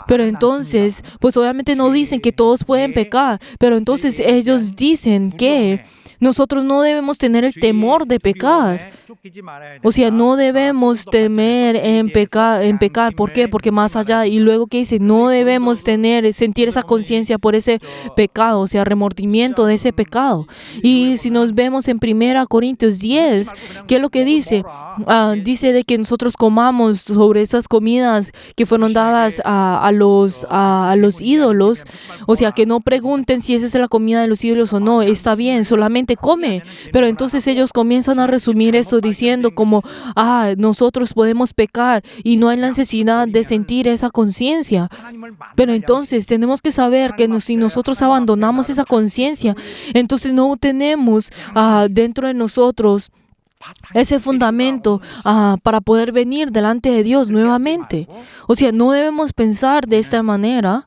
Pero entonces, pues obviamente no dicen que todos pueden pecar, pero entonces ellos dicen que nosotros no debemos tener el temor de pecar. O sea, no debemos temer en pecar. ¿Por qué? Porque más allá, y luego que dice, no debemos sentir esa conciencia por ese pecado, o sea, remordimiento de ese pecado. Y si nos vemos en 1 Corintios 10, ¿qué es lo que dice? Dice de que nosotros comamos sobre esas comidas que fueron dadas a los ídolos. O sea, que no pregunten si esa es la comida de los ídolos o no. Está bien, solamente come. Pero entonces ellos comienzan a resumir esto diciendo diciendo como, nosotros podemos pecar y no hay la necesidad de sentir esa conciencia. Pero entonces tenemos que saber que si nosotros abandonamos esa conciencia, entonces no tenemos dentro de nosotros ese fundamento para poder venir delante de Dios nuevamente. O sea, no debemos pensar de esta manera,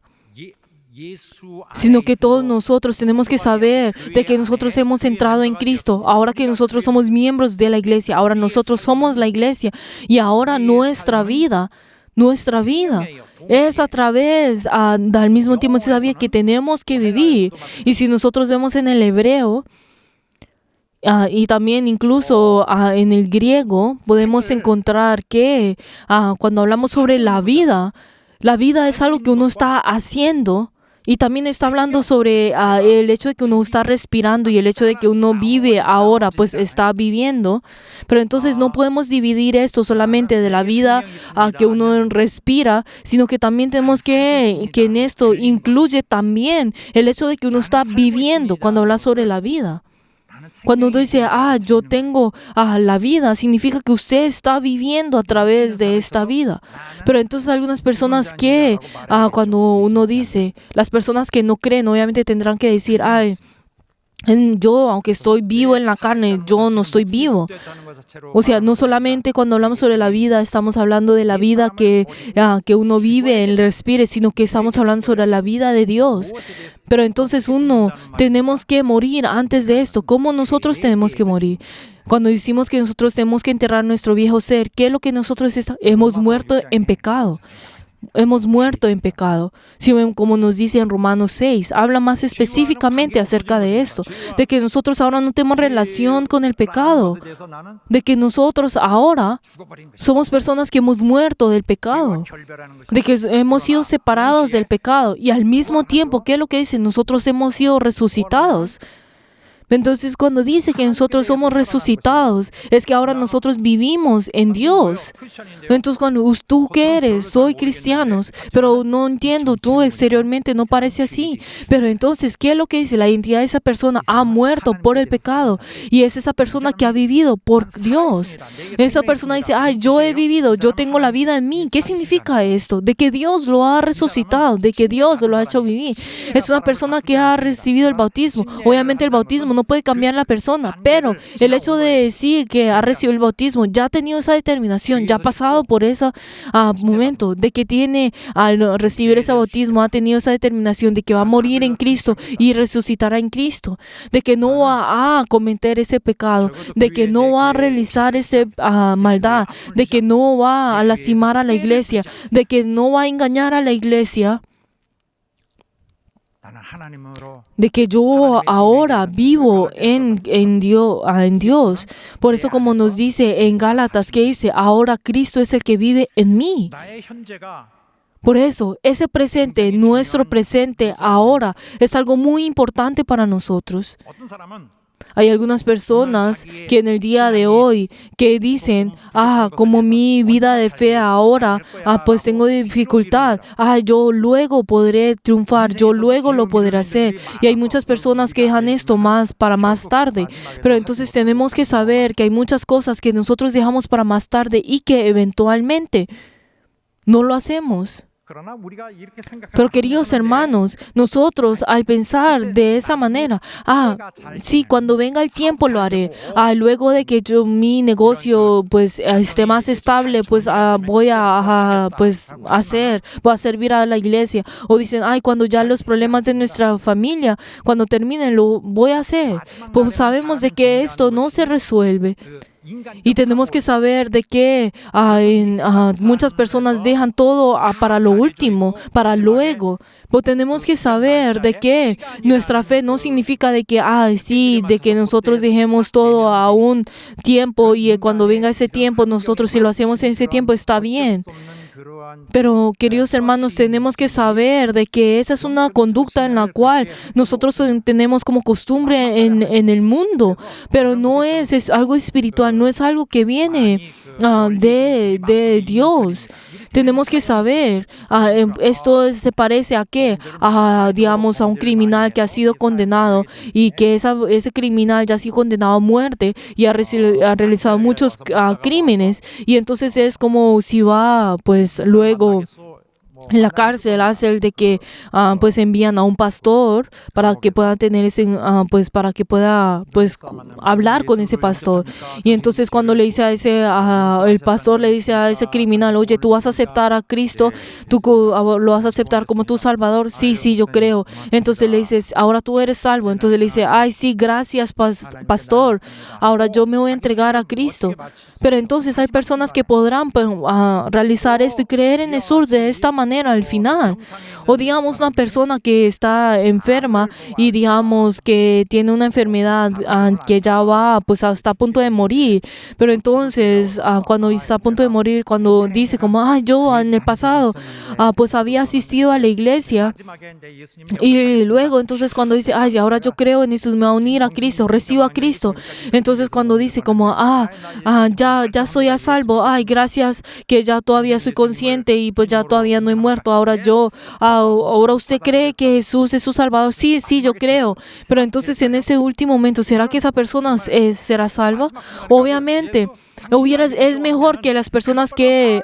sino que todos nosotros tenemos que saber de que nosotros hemos entrado en Cristo, ahora que nosotros somos miembros de la iglesia, ahora nosotros somos la iglesia y ahora nuestra vida es a través, al mismo tiempo se sabía que tenemos que vivir. Y si nosotros vemos en el hebreo, y también incluso en el griego, podemos encontrar que cuando hablamos sobre la vida es algo que uno está haciendo. Y también está hablando sobre el hecho de que uno está respirando y el hecho de que uno vive ahora, pues está viviendo. Pero entonces no podemos dividir esto solamente de la vida que uno respira, sino que también tenemos que en esto incluye también el hecho de que uno está viviendo cuando habla sobre la vida. Cuando uno dice, yo tengo la vida, significa que usted está viviendo a través de esta vida. Pero entonces algunas personas que, cuando uno dice, las personas que no creen, obviamente tendrán que decir, yo, aunque estoy vivo en la carne, yo no estoy vivo. O sea, no solamente cuando hablamos sobre la vida, estamos hablando de la vida que uno vive, el respire, sino que estamos hablando sobre la vida de Dios. Pero entonces tenemos que morir antes de esto. ¿Cómo nosotros tenemos que morir? Cuando decimos que nosotros tenemos que enterrar nuestro viejo ser, ¿qué es lo que nosotros hemos muerto en pecado? Hemos muerto en pecado. Si ven como nos dice en Romanos 6, habla más específicamente acerca de esto, de que nosotros ahora no tenemos relación con el pecado, de que nosotros ahora somos personas que hemos muerto del pecado, de que hemos sido separados del pecado y al mismo tiempo, ¿qué es lo que dice? Nosotros hemos sido resucitados. Entonces, cuando dice que nosotros somos resucitados, es que ahora nosotros vivimos en Dios. Entonces, cuando tú que eres, soy cristianos, pero no entiendo, tú exteriormente no parece así. Pero entonces, ¿qué es lo que dice? La identidad de esa persona ha muerto por el pecado y es esa persona que ha vivido por Dios. Esa persona dice, yo he vivido, yo tengo la vida en mí. ¿Qué significa esto? De que Dios lo ha resucitado, de que Dios lo ha hecho vivir. Es una persona que ha recibido el bautismo. Obviamente el bautismo no puede cambiar la persona, pero el hecho de decir que ha recibido el bautismo, ya ha tenido esa determinación, ya ha pasado por ese momento, de que al recibir ese bautismo, ha tenido esa determinación de que va a morir en Cristo y resucitará en Cristo, de que no va a cometer ese pecado, de que no va a realizar esa maldad, de que no va a lastimar a la iglesia, de que no va a engañar a la iglesia, de que yo ahora vivo en Dios. Por eso, como nos dice en Gálatas, que dice, ahora Cristo es el que vive en mí. Por eso, ese presente, nuestro presente ahora, es algo muy importante para nosotros. Hay algunas personas que en el día de hoy que dicen, como mi vida de fe ahora, pues tengo dificultad, yo luego podré triunfar, yo luego lo podré hacer. Y hay muchas personas que dejan esto para más tarde. Pero entonces tenemos que saber que hay muchas cosas que nosotros dejamos para más tarde y que eventualmente no lo hacemos. Pero queridos hermanos, nosotros al pensar de esa manera, sí, cuando venga el tiempo lo haré. Luego de que mi negocio pues esté más estable, pues voy a servir a la iglesia. O dicen, cuando ya los problemas de nuestra familia, cuando terminen, lo voy a hacer. Pues sabemos de que esto no se resuelve. Y tenemos que saber de que muchas personas dejan todo para lo último, para luego. Pero tenemos que saber de que nuestra fe no significa de que, de que nosotros dejemos todo a un tiempo y cuando venga ese tiempo, nosotros si lo hacemos en ese tiempo está bien. Pero, queridos hermanos, tenemos que saber de que esa es una conducta en la cual nosotros tenemos como costumbre en el mundo, pero no es algo espiritual, no es algo que viene de Dios. Tenemos que saber, esto se parece a qué, digamos, a un criminal que ha sido condenado y que ese criminal ya ha sido condenado a muerte y ha realizado muchos crímenes, y entonces es como si va, pues luego en la cárcel hace el de que pues envían a un pastor para que pueda tener pues para que pueda pues hablar con ese pastor. Y entonces cuando le dice el pastor le dice a ese criminal, oye, ¿tú vas a aceptar a Cristo? ¿Tú lo vas a aceptar como tu Salvador? Sí, yo creo. Entonces le dices, ahora tú eres salvo. Entonces le dice, ay, sí, gracias, pastor. Ahora yo me voy a entregar a Cristo. Pero entonces hay personas que podrán realizar esto y creer en Jesús de esta manera al final. O digamos una persona que está enferma y digamos que tiene una enfermedad que ya va pues hasta a punto de morir. Pero entonces cuando está a punto de morir, cuando dice como, yo en el pasado pues había asistido a la iglesia, y luego entonces cuando dice, ahora yo creo en Jesús, me voy a unir a Cristo, recibo a Cristo. Entonces cuando dice como, ya soy a salvo, gracias que ya todavía soy consciente y pues ya todavía no he muerto, ahora usted cree que Jesús es su Salvador. Sí, yo creo. Pero entonces en ese último momento, ¿será que esa persona será salva? Obviamente. Es mejor que las personas que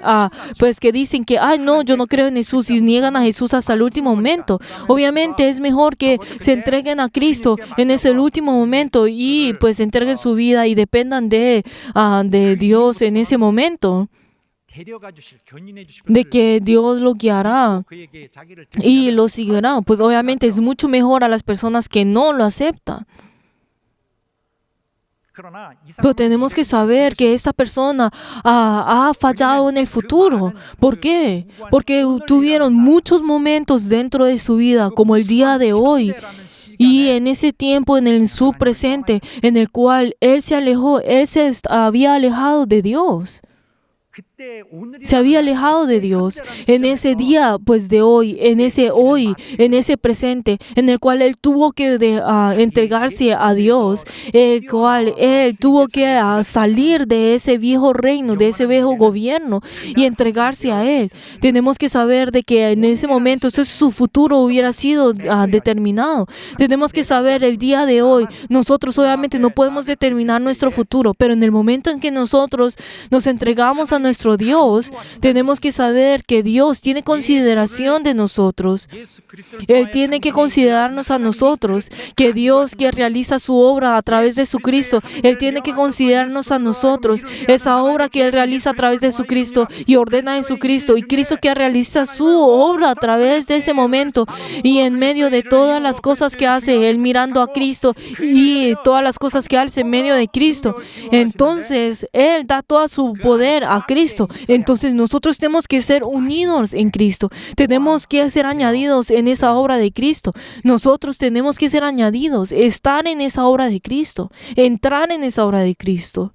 dicen que no, yo no creo en Jesús y niegan a Jesús hasta el último momento. Obviamente es mejor que se entreguen a Cristo en ese último momento y pues entreguen su vida y dependan de Dios en ese momento, de que Dios lo guiará y lo seguirá. Pues obviamente es mucho mejor a las personas que no lo aceptan. Pero tenemos que saber que esta persona ha fallado en el futuro. ¿Por qué? Porque tuvieron muchos momentos dentro de su vida, como el día de hoy. Y en ese tiempo, en su presente, en el cual él se había alejado de Dios. Se había alejado de Dios en ese día, pues de hoy, en ese presente, en el cual él tuvo que entregarse a Dios, el cual él tuvo que salir de ese viejo reino, de ese viejo gobierno y entregarse a él. Tenemos que saber de que en ese momento su futuro hubiera sido determinado. Tenemos que saber el día de hoy, nosotros obviamente no podemos determinar nuestro futuro, pero en el momento en que nosotros nos entregamos a nuestro Dios, tenemos que saber que Dios tiene consideración de nosotros. Él tiene que considerarnos a nosotros, que Dios que realiza su obra a través de su Cristo, Él tiene que considerarnos a nosotros, esa obra que Él realiza a través de su Cristo y ordena en su Cristo, y Cristo que realiza su obra a través de ese momento y en medio de todas las cosas que hace, Él mirando a Cristo y todas las cosas que hace en medio de Cristo. Entonces, Él da todo su poder a Cristo. Entonces nosotros tenemos que ser unidos en Cristo. Tenemos que ser añadidos en esa obra de Cristo. Nosotros tenemos que ser añadidos, estar en esa obra de Cristo, entrar en esa obra de Cristo.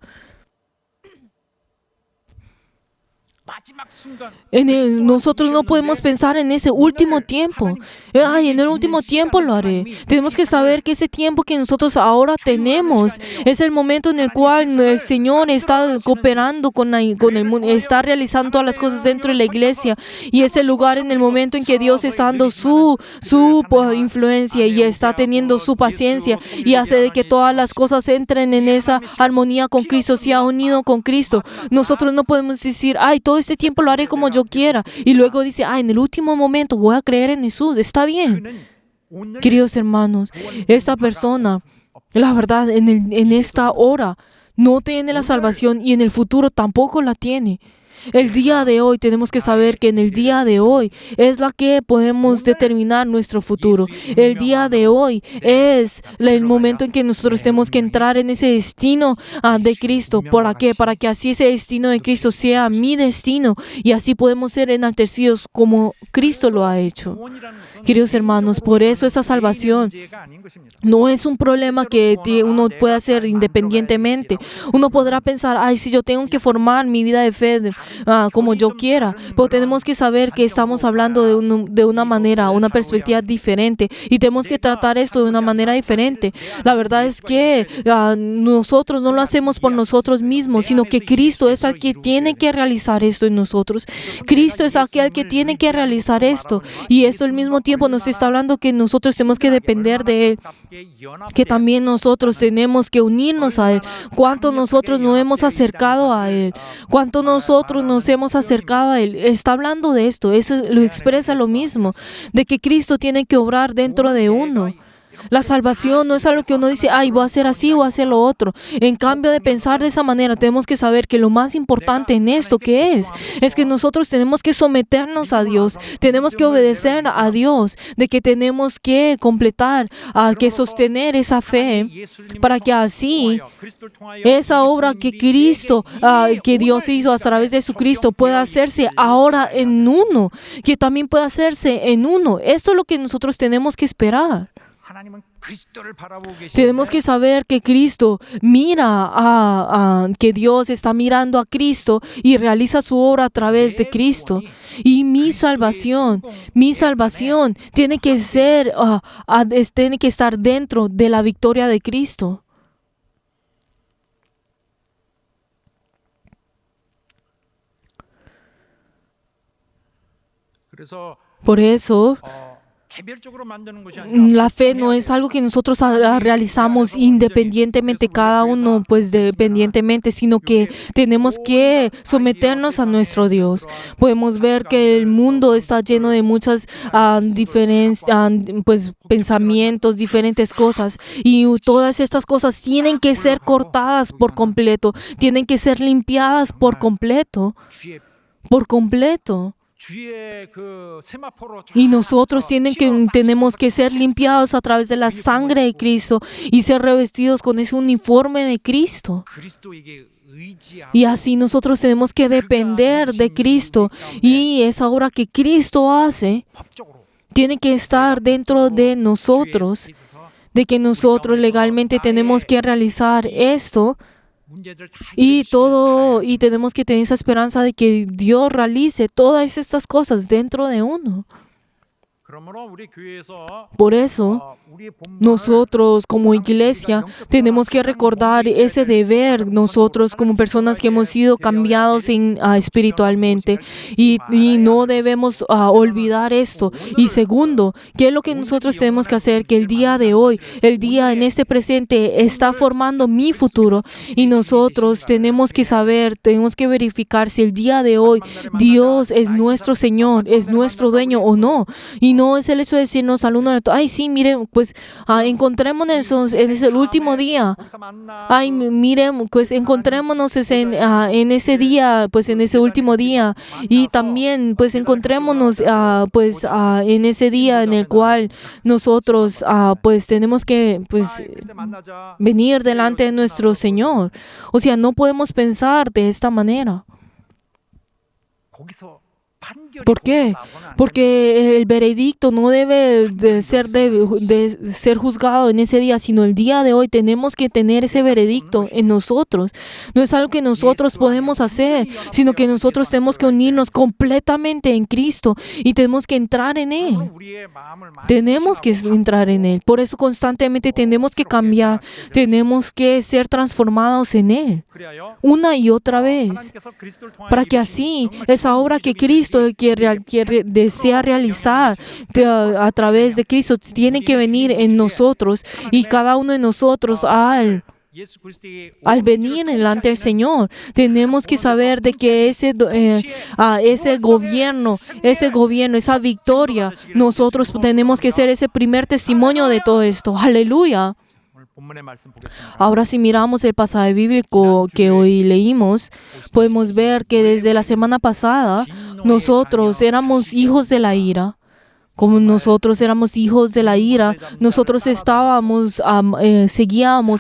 Nosotros no podemos pensar en ese último tiempo. En el último tiempo lo haré. Tenemos que saber que ese tiempo que nosotros ahora tenemos es el momento en el cual el Señor está cooperando con el mundo, está realizando todas las cosas dentro de la iglesia, y es el lugar en el momento en que Dios está dando su influencia y está teniendo su paciencia y hace de que todas las cosas entren en esa armonía con Cristo, se ha unido con Cristo. Nosotros no podemos decir, todo este tiempo lo haré como yo quiera, y luego dice, en el último momento voy a creer en Jesús. Está bien. Queridos hermanos, esta persona, la verdad, en esta hora no tiene la salvación y en el futuro tampoco la tiene. El día de hoy tenemos que saber que en el día de hoy es la que podemos determinar nuestro futuro. El día de hoy es el momento en que nosotros tenemos que entrar en ese destino de Cristo. ¿Para qué? Para que así ese destino de Cristo sea mi destino y así podemos ser enaltecidos como Cristo lo ha hecho. Queridos hermanos, por eso esa salvación no es un problema que uno pueda hacer independientemente. Uno podrá pensar, si yo tengo que formar mi vida de fe como yo quiera. Pero tenemos que saber que estamos hablando de una manera, una perspectiva diferente. Y tenemos que tratar esto de una manera diferente. La verdad es que nosotros no lo hacemos por nosotros mismos, sino que Cristo es el que tiene que realizar esto en nosotros. Cristo es aquel que tiene que realizar esto. Y esto al mismo tiempo nos está hablando que nosotros tenemos que depender de Él, que también nosotros tenemos que unirnos a Él. Cuánto nosotros nos hemos acercado a Él, cuánto nosotros nos hemos acercado a Él. Está hablando de esto, eso lo expresa lo mismo, de que Cristo tiene que obrar dentro de uno. La salvación no es algo que uno dice, ay, voy a hacer así, voy a hacer lo otro. En cambio de pensar de esa manera, tenemos que saber que lo más importante en esto, ¿qué es que nosotros tenemos que someternos a Dios, tenemos que obedecer a Dios, de que tenemos que completar, que sostener esa fe, para que así esa obra que Cristo, que Dios hizo a través de Jesucristo, pueda hacerse ahora en uno, que también pueda hacerse en uno. Esto es lo que nosotros tenemos que esperar. Tenemos que saber que Cristo mira que Dios está mirando a Cristo y realiza su obra a través de Cristo. Y mi salvación tiene que ser, tiene que estar dentro de la victoria de Cristo. Por eso, la fe no es algo que nosotros realizamos independientemente, cada uno pues dependientemente, sino que tenemos que someternos a nuestro Dios. Podemos ver que el mundo está lleno de muchas pues pensamientos, diferentes cosas, y todas estas cosas tienen que ser cortadas por completo, tienen que ser limpiadas por completo. Y nosotros tenemos que ser limpiados a través de la sangre de Cristo y ser revestidos con ese uniforme de Cristo. Y así nosotros tenemos que depender de Cristo, y esa obra que Cristo hace tiene que estar dentro de nosotros, de que nosotros legalmente tenemos que realizar esto. Y tenemos que tener esa esperanza de que Dios realice todas estas cosas dentro de uno. Por eso, nosotros como iglesia tenemos que recordar ese deber, nosotros como personas que hemos sido cambiados espiritualmente, y no debemos olvidar esto. Y segundo, ¿qué es lo que nosotros tenemos que hacer? Que el día de hoy, el día en este presente está formando mi futuro, y nosotros tenemos que saber, tenemos que verificar si el día de hoy Dios es nuestro Señor, es nuestro dueño o no. Y no es el hecho de decirnos al uno al otro, ay, sí, miren, pues encontrémonos en ese último día. Ay, miren, pues encontrémonos en ese día, pues en ese último día. Y también, pues encontrémonos, en ese día en el cual nosotros, pues tenemos que, pues, venir delante de nuestro Señor. O sea, no podemos pensar de esta manera. ¿Por qué? Porque el veredicto no debe de ser juzgado en ese día, sino el día de hoy tenemos que tener ese veredicto en nosotros. No es algo que nosotros podemos hacer, sino que nosotros tenemos que unirnos completamente en Cristo y tenemos que entrar en Él. Tenemos que entrar en Él. Por eso constantemente tenemos que cambiar, tenemos que ser transformados en Él una y otra vez, para que así esa obra que Cristo desea realizar a través de Cristo tiene que venir en nosotros, y cada uno de nosotros al venir delante del Señor, tenemos que saber de que ese gobierno, esa victoria, nosotros tenemos que ser ese primer testimonio de todo esto. Aleluya. Ahora, si miramos el pasaje bíblico que hoy leímos, podemos ver que desde la semana pasada nosotros éramos hijos de la ira. Como nosotros éramos hijos de la ira, nosotros seguíamos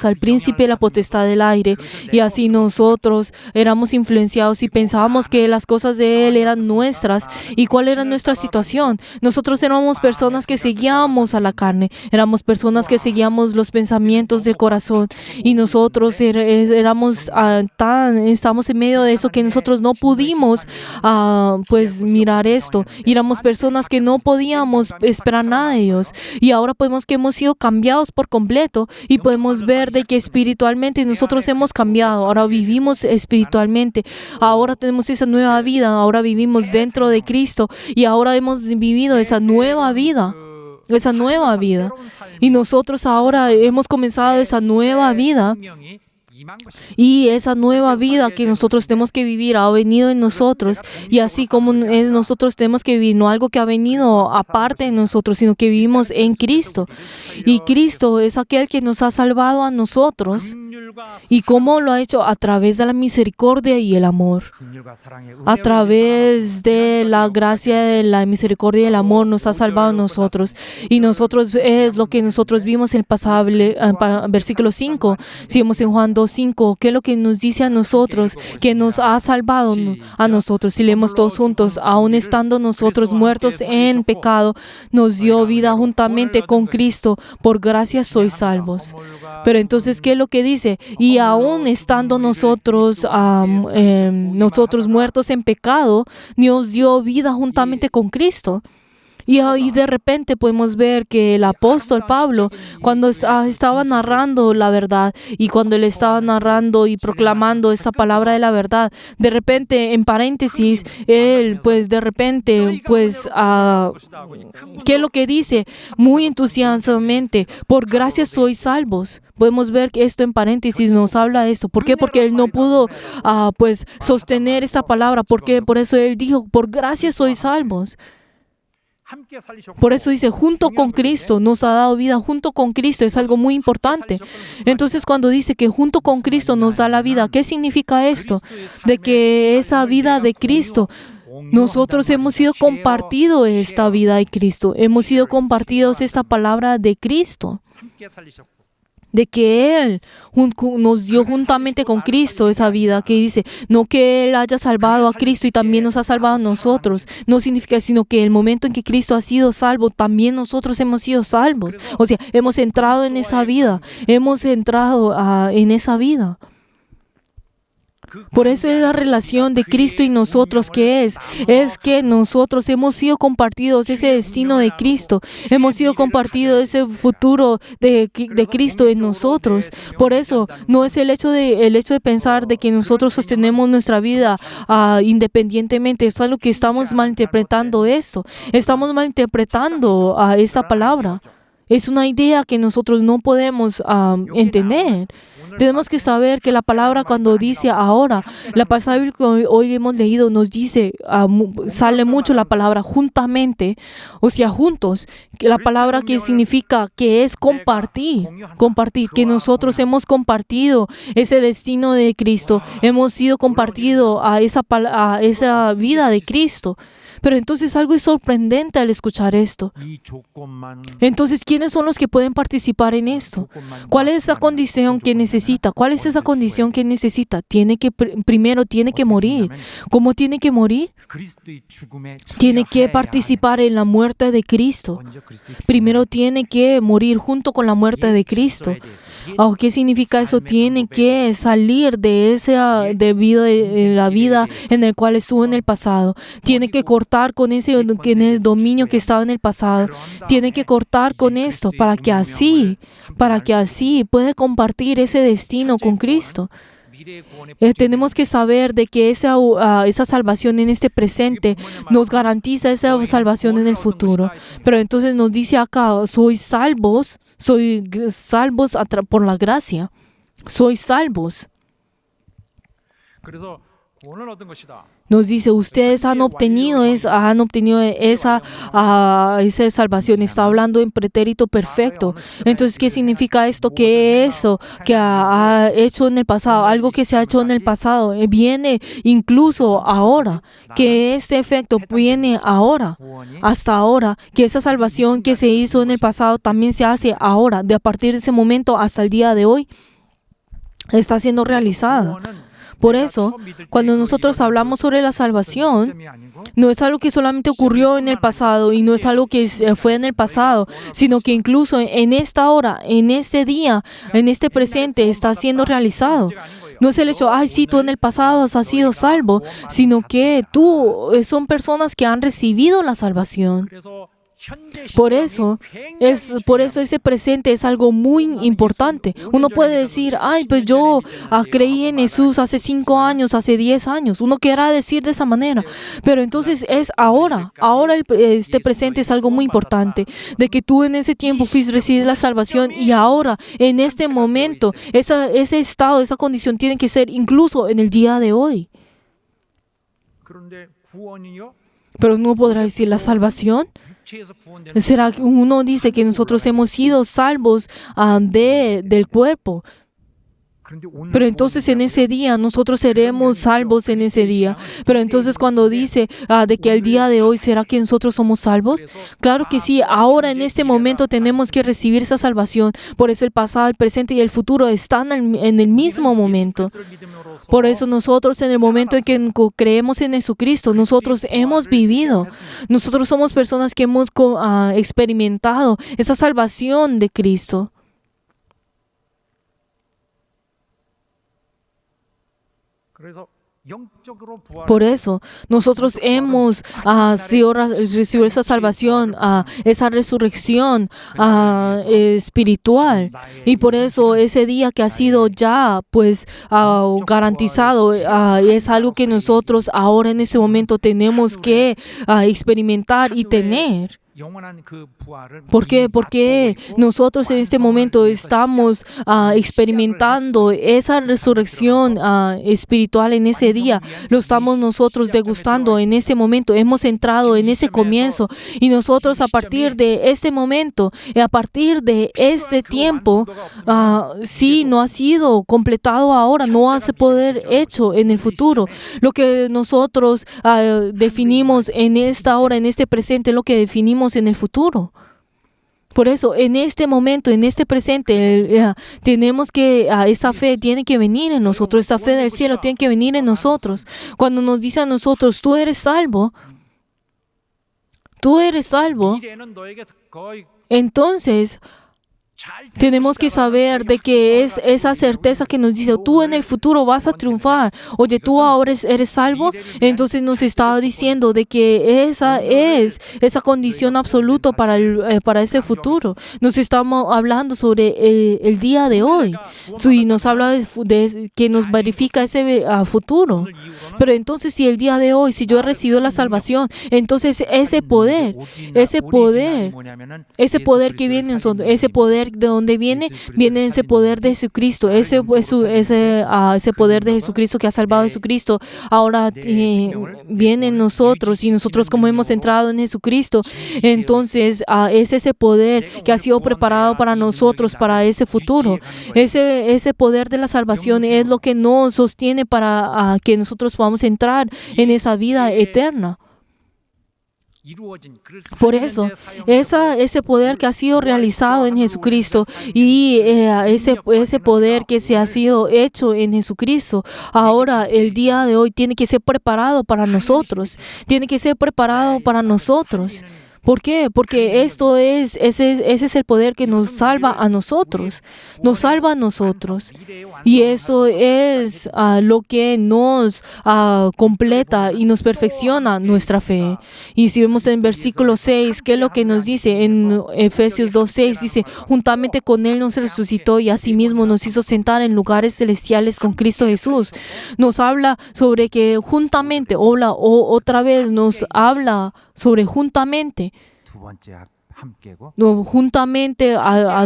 al príncipe de la potestad del aire, y así nosotros éramos influenciados y pensábamos que las cosas de él eran nuestras. ¿Y cuál era nuestra situación? Nosotros éramos personas que seguíamos a la carne, éramos personas que seguíamos los pensamientos del corazón, y nosotros estábamos en medio de eso que nosotros no pudimos pues mirar esto, y éramos personas que no podíamos esperar nada de Dios. Y ahora podemos que hemos sido cambiados por completo, y podemos ver de que espiritualmente nosotros hemos cambiado. Ahora vivimos espiritualmente, ahora tenemos esa nueva vida, ahora vivimos dentro de Cristo, y ahora hemos vivido esa nueva vida. Y nosotros ahora hemos comenzado esa nueva vida. Y esa nueva vida que nosotros tenemos que vivir ha venido en nosotros, y así como nosotros tenemos que vivir, no algo que ha venido aparte de nosotros, sino que vivimos en Cristo. Y Cristo es aquel que nos ha salvado a nosotros. ¿Y cómo lo ha hecho? A través de la misericordia y el amor. A través de la gracia, de la misericordia y el amor nos ha salvado a nosotros. Y nosotros es lo que nosotros vimos en el pasado versículo 5. Si vemos en Juan 2:5, ¿qué es lo que nos dice a nosotros? Que nos ha salvado a nosotros. Si leemos todos juntos, aun estando nosotros muertos en pecado, nos dio vida juntamente con Cristo. Por gracia sois salvos. Pero entonces, ¿qué es lo que dice? Y aún estando nosotros muertos en pecado, Dios dio vida juntamente con Cristo. Y ahí de repente podemos ver que el apóstol Pablo, cuando estaba narrando la verdad, y cuando él estaba narrando y proclamando esta palabra de la verdad, de repente, en paréntesis, él ¿qué es lo que dice? Muy entusiasmadamente, por gracia sois salvos. Podemos ver que esto en paréntesis nos habla de esto. ¿Por qué? Porque él no pudo sostener esta palabra. ¿Por qué? Por eso él dijo, por gracia sois salvos. Por eso dice, junto con Cristo, nos ha dado vida junto con Cristo. Es algo muy importante. Entonces, cuando dice que junto con Cristo nos da la vida, ¿qué significa esto? De que esa vida de Cristo, nosotros hemos sido compartidos esta vida de Cristo. Hemos sido compartidos esta palabra de Cristo. De que Él nos dio juntamente con Cristo esa vida, que dice, no que Él haya salvado a Cristo y también nos ha salvado a nosotros, no significa, sino que el momento en que Cristo ha sido salvo, también nosotros hemos sido salvos. O sea, hemos entrado en esa vida, en esa vida. Por eso es la relación de Cristo y nosotros, que es que nosotros hemos sido compartidos ese destino de Cristo, hemos sido compartidos ese futuro de Cristo en nosotros. Por eso no es el hecho de pensar de que nosotros sostenemos nuestra vida independientemente. Es algo que estamos malinterpretando esto. Estamos malinterpretando esa palabra. Es una idea que nosotros no podemos entender. Tenemos que saber que la palabra, cuando dice ahora, la pasada que hoy hemos leído nos dice, sale mucho la palabra juntamente, o sea, juntos, que la palabra que significa que es compartir, que nosotros hemos compartido ese destino de Cristo, hemos sido compartido a esa vida de Cristo. Pero entonces algo es sorprendente al escuchar esto. Entonces, ¿quiénes son los que pueden participar en esto? ¿Cuál es esa condición que necesita? ¿Cuál es esa condición que necesita? Primero tiene que morir. ¿Cómo tiene que morir? Tiene que participar en la muerte de Cristo. Primero tiene que morir junto con la muerte de Cristo. ¿Qué significa eso? Tiene que salir de la vida en la cual estuvo en el pasado. Tiene que cortar con ese dominio que estaba en el pasado. Tiene que cortar con esto para que así pueda compartir ese destino con Cristo. Tenemos que saber de que esa salvación en este presente nos garantiza esa salvación en el futuro. Pero entonces nos dice acá, sois salvos por la gracia. Sois salvos. 구원을 얻은 것이다. Nos dice, ustedes han obtenido esa salvación. Está hablando en pretérito perfecto. Entonces, ¿qué significa esto? Que eso que ha hecho en el pasado, algo que se ha hecho en el pasado, viene incluso ahora. Que este efecto viene ahora, hasta ahora. Que esa salvación que se hizo en el pasado también se hace ahora. De a partir de ese momento hasta el día de hoy, está siendo realizada. Por eso, cuando nosotros hablamos sobre la salvación, no es algo que solamente ocurrió en el pasado y no es algo que fue en el pasado, sino que incluso en esta hora, en este día, en este presente está siendo realizado. No es el hecho, ay, sí, tú en el pasado has sido salvo, sino que son personas que han recibido la salvación. Por eso ese presente es algo muy importante. Uno puede decir, ay, pues yo creí en Jesús hace 5 años, hace 10 años. Uno querrá decir de esa manera. Pero entonces es ahora. Ahora este presente es algo muy importante. De que tú en ese tiempo recibes la salvación y ahora, en este momento, ese estado, esa condición tiene que ser incluso en el día de hoy. Pero uno podrá decir, ¿la salvación? ¿Será que uno dice que nosotros hemos sido salvos del cuerpo? Pero entonces en ese día, nosotros seremos salvos en ese día. Pero entonces cuando dice de que el día de hoy, ¿será que nosotros somos salvos? Claro que sí, ahora en este momento tenemos que recibir esa salvación. Por eso el pasado, el presente y el futuro están en el mismo momento. Por eso nosotros en el momento en que creemos en Jesucristo, nosotros hemos vivido. Nosotros somos personas que hemos experimentado esa salvación de Cristo. Por eso, nosotros hemos recibido esa salvación, esa resurrección espiritual. Y por eso ese día que ha sido ya garantizado, es algo que nosotros ahora en este momento tenemos que experimentar y tener. ¿Por qué? Porque nosotros en este momento estamos experimentando esa resurrección espiritual en ese día. Lo estamos nosotros degustando en ese momento. Hemos entrado en ese comienzo y nosotros a partir de este momento, a partir de este tiempo, sí, no ha sido completado ahora, no va a poder hecho en el futuro. Lo que nosotros definimos en esta hora, en este presente, es lo que definimos en el futuro. Por eso, en este momento, en este presente, tenemos que, esa fe tiene que venir en nosotros, esa fe del cielo tiene que venir en nosotros. Cuando nos dice a nosotros, tú eres salvo, entonces tenemos que saber de que es esa certeza que nos dice, tú en el futuro vas a triunfar. Oye, tú ahora eres salvo. Entonces nos está diciendo de que esa es esa condición absoluta para ese futuro. Nos estamos hablando sobre el día de hoy. Y nos habla de que nos verifica ese futuro. Pero entonces si el día de hoy, si yo he recibido la salvación, entonces ese poder que viene en nosotros, ese poder de donde viene ese poder de Jesucristo, ese poder de Jesucristo que ha salvado a Jesucristo, ahora viene en nosotros y nosotros como hemos entrado en Jesucristo, entonces es ese poder que ha sido preparado para nosotros, para ese futuro. Ese poder de la salvación es lo que nos sostiene para que nosotros podamos entrar en esa vida eterna. Por eso, ese poder que ha sido realizado en Jesucristo y ese poder que se ha sido hecho en Jesucristo, ahora el día de hoy tiene que ser preparado para nosotros. Tiene que ser preparado para nosotros. ¿Por qué? Porque ese es el poder que nos salva a nosotros. Nos salva a nosotros. Y eso es lo que nos completa y nos perfecciona nuestra fe. Y si vemos en versículo 6, ¿qué es lo que nos dice? En Efesios 2:6 dice, juntamente con Él nos resucitó y asimismo nos hizo sentar en lugares celestiales con Cristo Jesús. Nos habla sobre que juntamente, otra vez nos habla sobre juntamente. 함께고 juntamente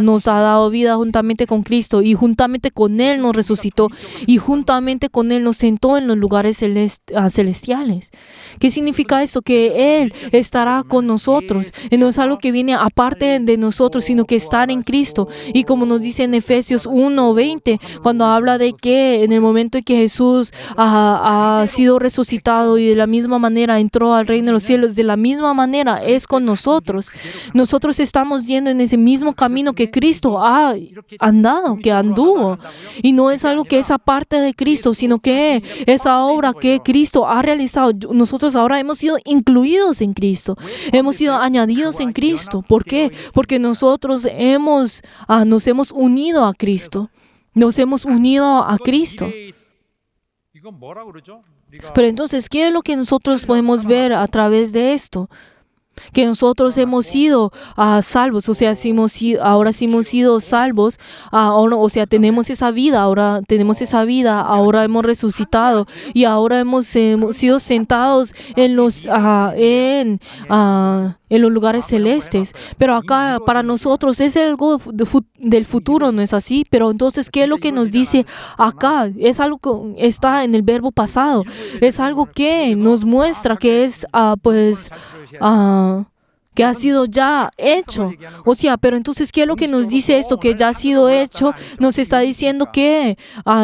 nos ha dado vida juntamente con Cristo y juntamente con Él nos resucitó y juntamente con Él nos sentó en los lugares celestiales. ¿Qué significa eso? Que Él estará con nosotros. Y no es algo que viene aparte de nosotros, sino que estar en Cristo. Y como nos dice en Efesios 1:20, cuando habla de que en el momento en que Jesús ha sido resucitado y de la misma manera entró al reino de los cielos, de la misma manera es con nosotros. Nosotros estamos yendo en ese mismo camino que Cristo ha andado, que anduvo. Y no es algo que es aparte de Cristo, sino que esa obra que Cristo ha realizado. Nosotros ahora hemos sido incluidos en Cristo. Hemos sido añadidos en Cristo. ¿Por qué? Porque nosotros nos hemos unido a Cristo. Nos hemos unido a Cristo. 이건 뭐라 그러죠? Pero entonces, ¿qué es lo que nosotros podemos ver a través de esto? Que nosotros hemos sido salvos, o sea, ahora sí hemos sido salvos, o sea, tenemos esa vida, ahora hemos resucitado y ahora hemos sido sentados en los lugares celestes. Pero acá para nosotros es algo del futuro, ¿no es así? Pero entonces, ¿qué es lo que nos dice acá? Es algo que está en el verbo pasado, es algo que nos muestra que es que ha sido ya hecho. O sea, pero entonces, ¿qué es lo que nos dice esto? Que ya ha sido hecho. Nos está diciendo que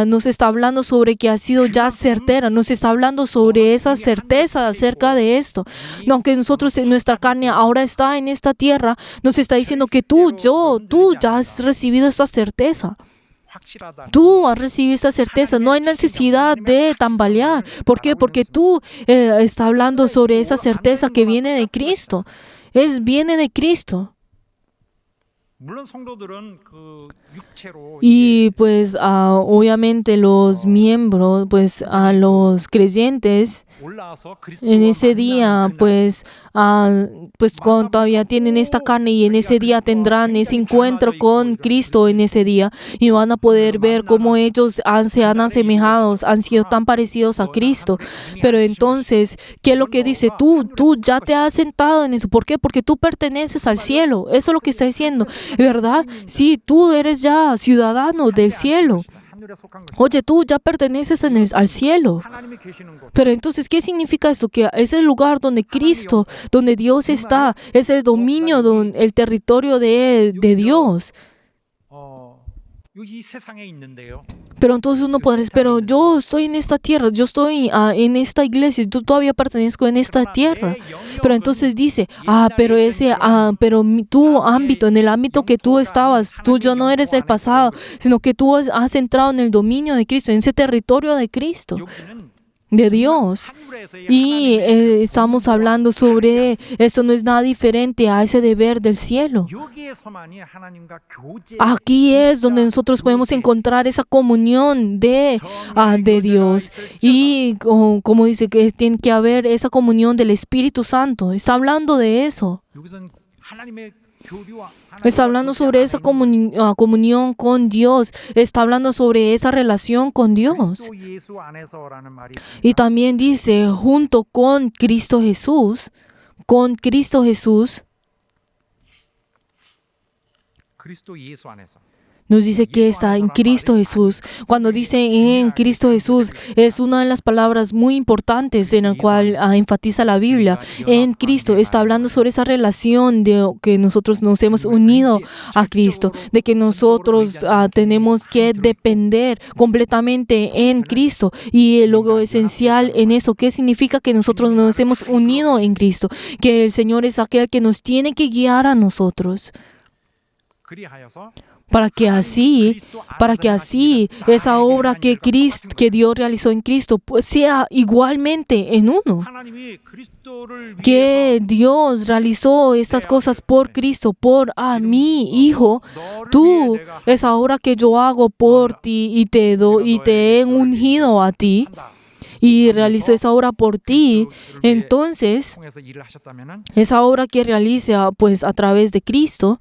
nos está hablando sobre que ha sido ya certera. Nos está hablando sobre esa certeza acerca de esto. No, aunque nosotros, nuestra carne ahora está en esta tierra, nos está diciendo que tú ya has recibido esta certeza. Tú has recibido esta certeza, no hay necesidad de tambalear. ¿Por qué? Porque tú está hablando sobre esa certeza que viene de Cristo. Viene de Cristo. 물론 성도들은 그 육체로 Y pues obviamente los miembros, pues los creyentes 올라와서 en ese día, pues cuando todavía tienen esta carne y en ese día tendrán ese encuentro con Cristo en ese día y van a poder ver cómo ellos se han asemejado, han sido tan parecidos a Cristo. Pero entonces, ¿qué es lo que dice? Tú ya te has sentado en eso. ¿Por qué? Porque tú perteneces al cielo. Eso es lo que está diciendo, ¿verdad? Sí, tú eres ya ciudadano del cielo. 하늘에 속한 것이 Oye, tú ya perteneces al cielo. 하나님이 계시는 곳. Pero entonces, ¿qué significa eso? Que es el lugar donde Cristo, donde Dios está, es el dominio, el territorio de Dios. 이 세상에 있는데요. Pero entonces uno podrá decir, pero yo estoy en esta tierra, yo estoy en esta iglesia, yo todavía pertenezco en esta tierra. Pero entonces dice, tu ámbito, en el ámbito que tú estabas, tú ya no eres del pasado, sino que tú has entrado en el dominio de Cristo, en ese territorio de Cristo, de Dios. Y estamos hablando sobre eso, no es nada diferente a ese deber del cielo. 여기에서만이 하나님과 교제. Aquí es donde nosotros podemos encontrar esa comunión de Dios. Y como dice que tiene que haber esa comunión del Espíritu Santo. Está hablando de eso. 여기서는 하나님의 교류와 Está hablando sobre esa comunión con Dios. Está hablando sobre esa relación con Dios. 그리스도 예수 안에서라는 말이 있습니다. Y también dice, junto con Cristo Jesús, 그리스도 예수 안에서. nos dice que está en Cristo Jesús. Cuando dice en Cristo Jesús, es una de las palabras muy importantes en la cual enfatiza la Biblia. En Cristo está hablando sobre esa relación de que nosotros nos hemos unido a Cristo, de que nosotros tenemos que depender completamente en Cristo. Y lo esencial en eso, ¿qué significa? Que nosotros nos hemos unido en Cristo, que el Señor es aquel que nos tiene que guiar a nosotros. 그리하여서 Para que así esa obra que Dios realizó en Cristo pues sea igualmente en uno. 하나님이 그리스도를 Que Dios realizó estas cosas por Cristo, por mi Hijo. Tú, esa obra que yo hago por ti y te he ungido a ti y realizó esa obra por ti, entonces 통해서 일을 하셨다면은 esa obra que realiza pues a través de Cristo,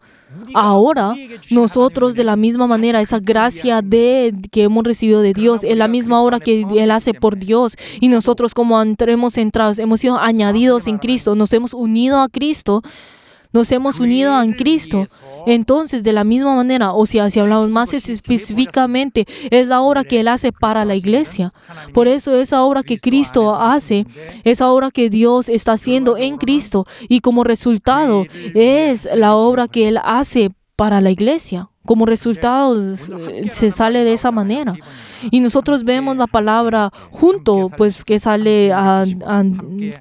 ahora nosotros de la misma manera, esa gracia que hemos recibido de Dios, es la misma obra que Él hace por Dios. Y nosotros como hemos sido añadidos en Cristo, nos hemos unido a Cristo. nos hemos unido en Cristo. Entonces, de la misma manera, o sea, si hablamos más específicamente, es la obra que Él hace para la iglesia. Por eso, esa obra que Cristo hace, esa obra que Dios está haciendo en Cristo, y como resultado es la obra que Él hace para la iglesia. Como resultado se sale de esa manera. Y nosotros vemos la palabra junto, pues que sale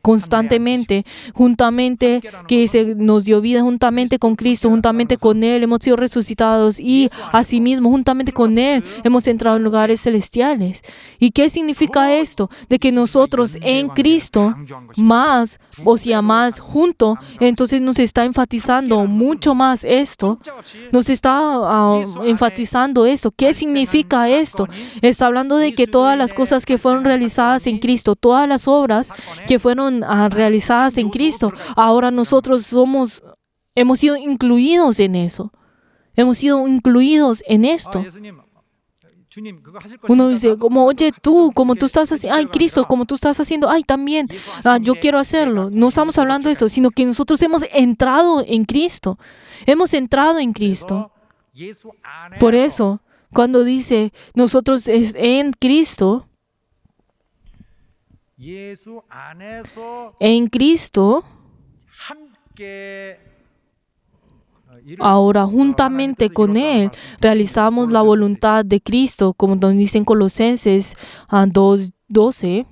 constantemente, juntamente, que se nos dio vida juntamente con Cristo, juntamente con Él hemos sido resucitados y asimismo juntamente con Él hemos entrado en lugares celestiales. ¿Y qué significa esto? De que nosotros en Cristo más, o sea, más junto, entonces nos está enfatizando mucho más esto, nos está enfatizando esto. ¿Qué significa esto? Está hablando de que todas las cosas que fueron realizadas en Cristo, todas las obras que fueron realizadas en Cristo, ahora nosotros hemos sido incluidos en eso. Hemos sido incluidos en esto. Uno dice, como, oye, como tú estás haciendo, ay, Cristo, como tú estás haciendo, ay, también, yo quiero hacerlo. No estamos hablando de eso, sino que nosotros hemos entrado en Cristo. Hemos entrado en Cristo. Por eso, cuando dice nosotros es en Cristo, ahora juntamente con Él realizamos la voluntad de Cristo, como nos dicen Colosenses 2:12.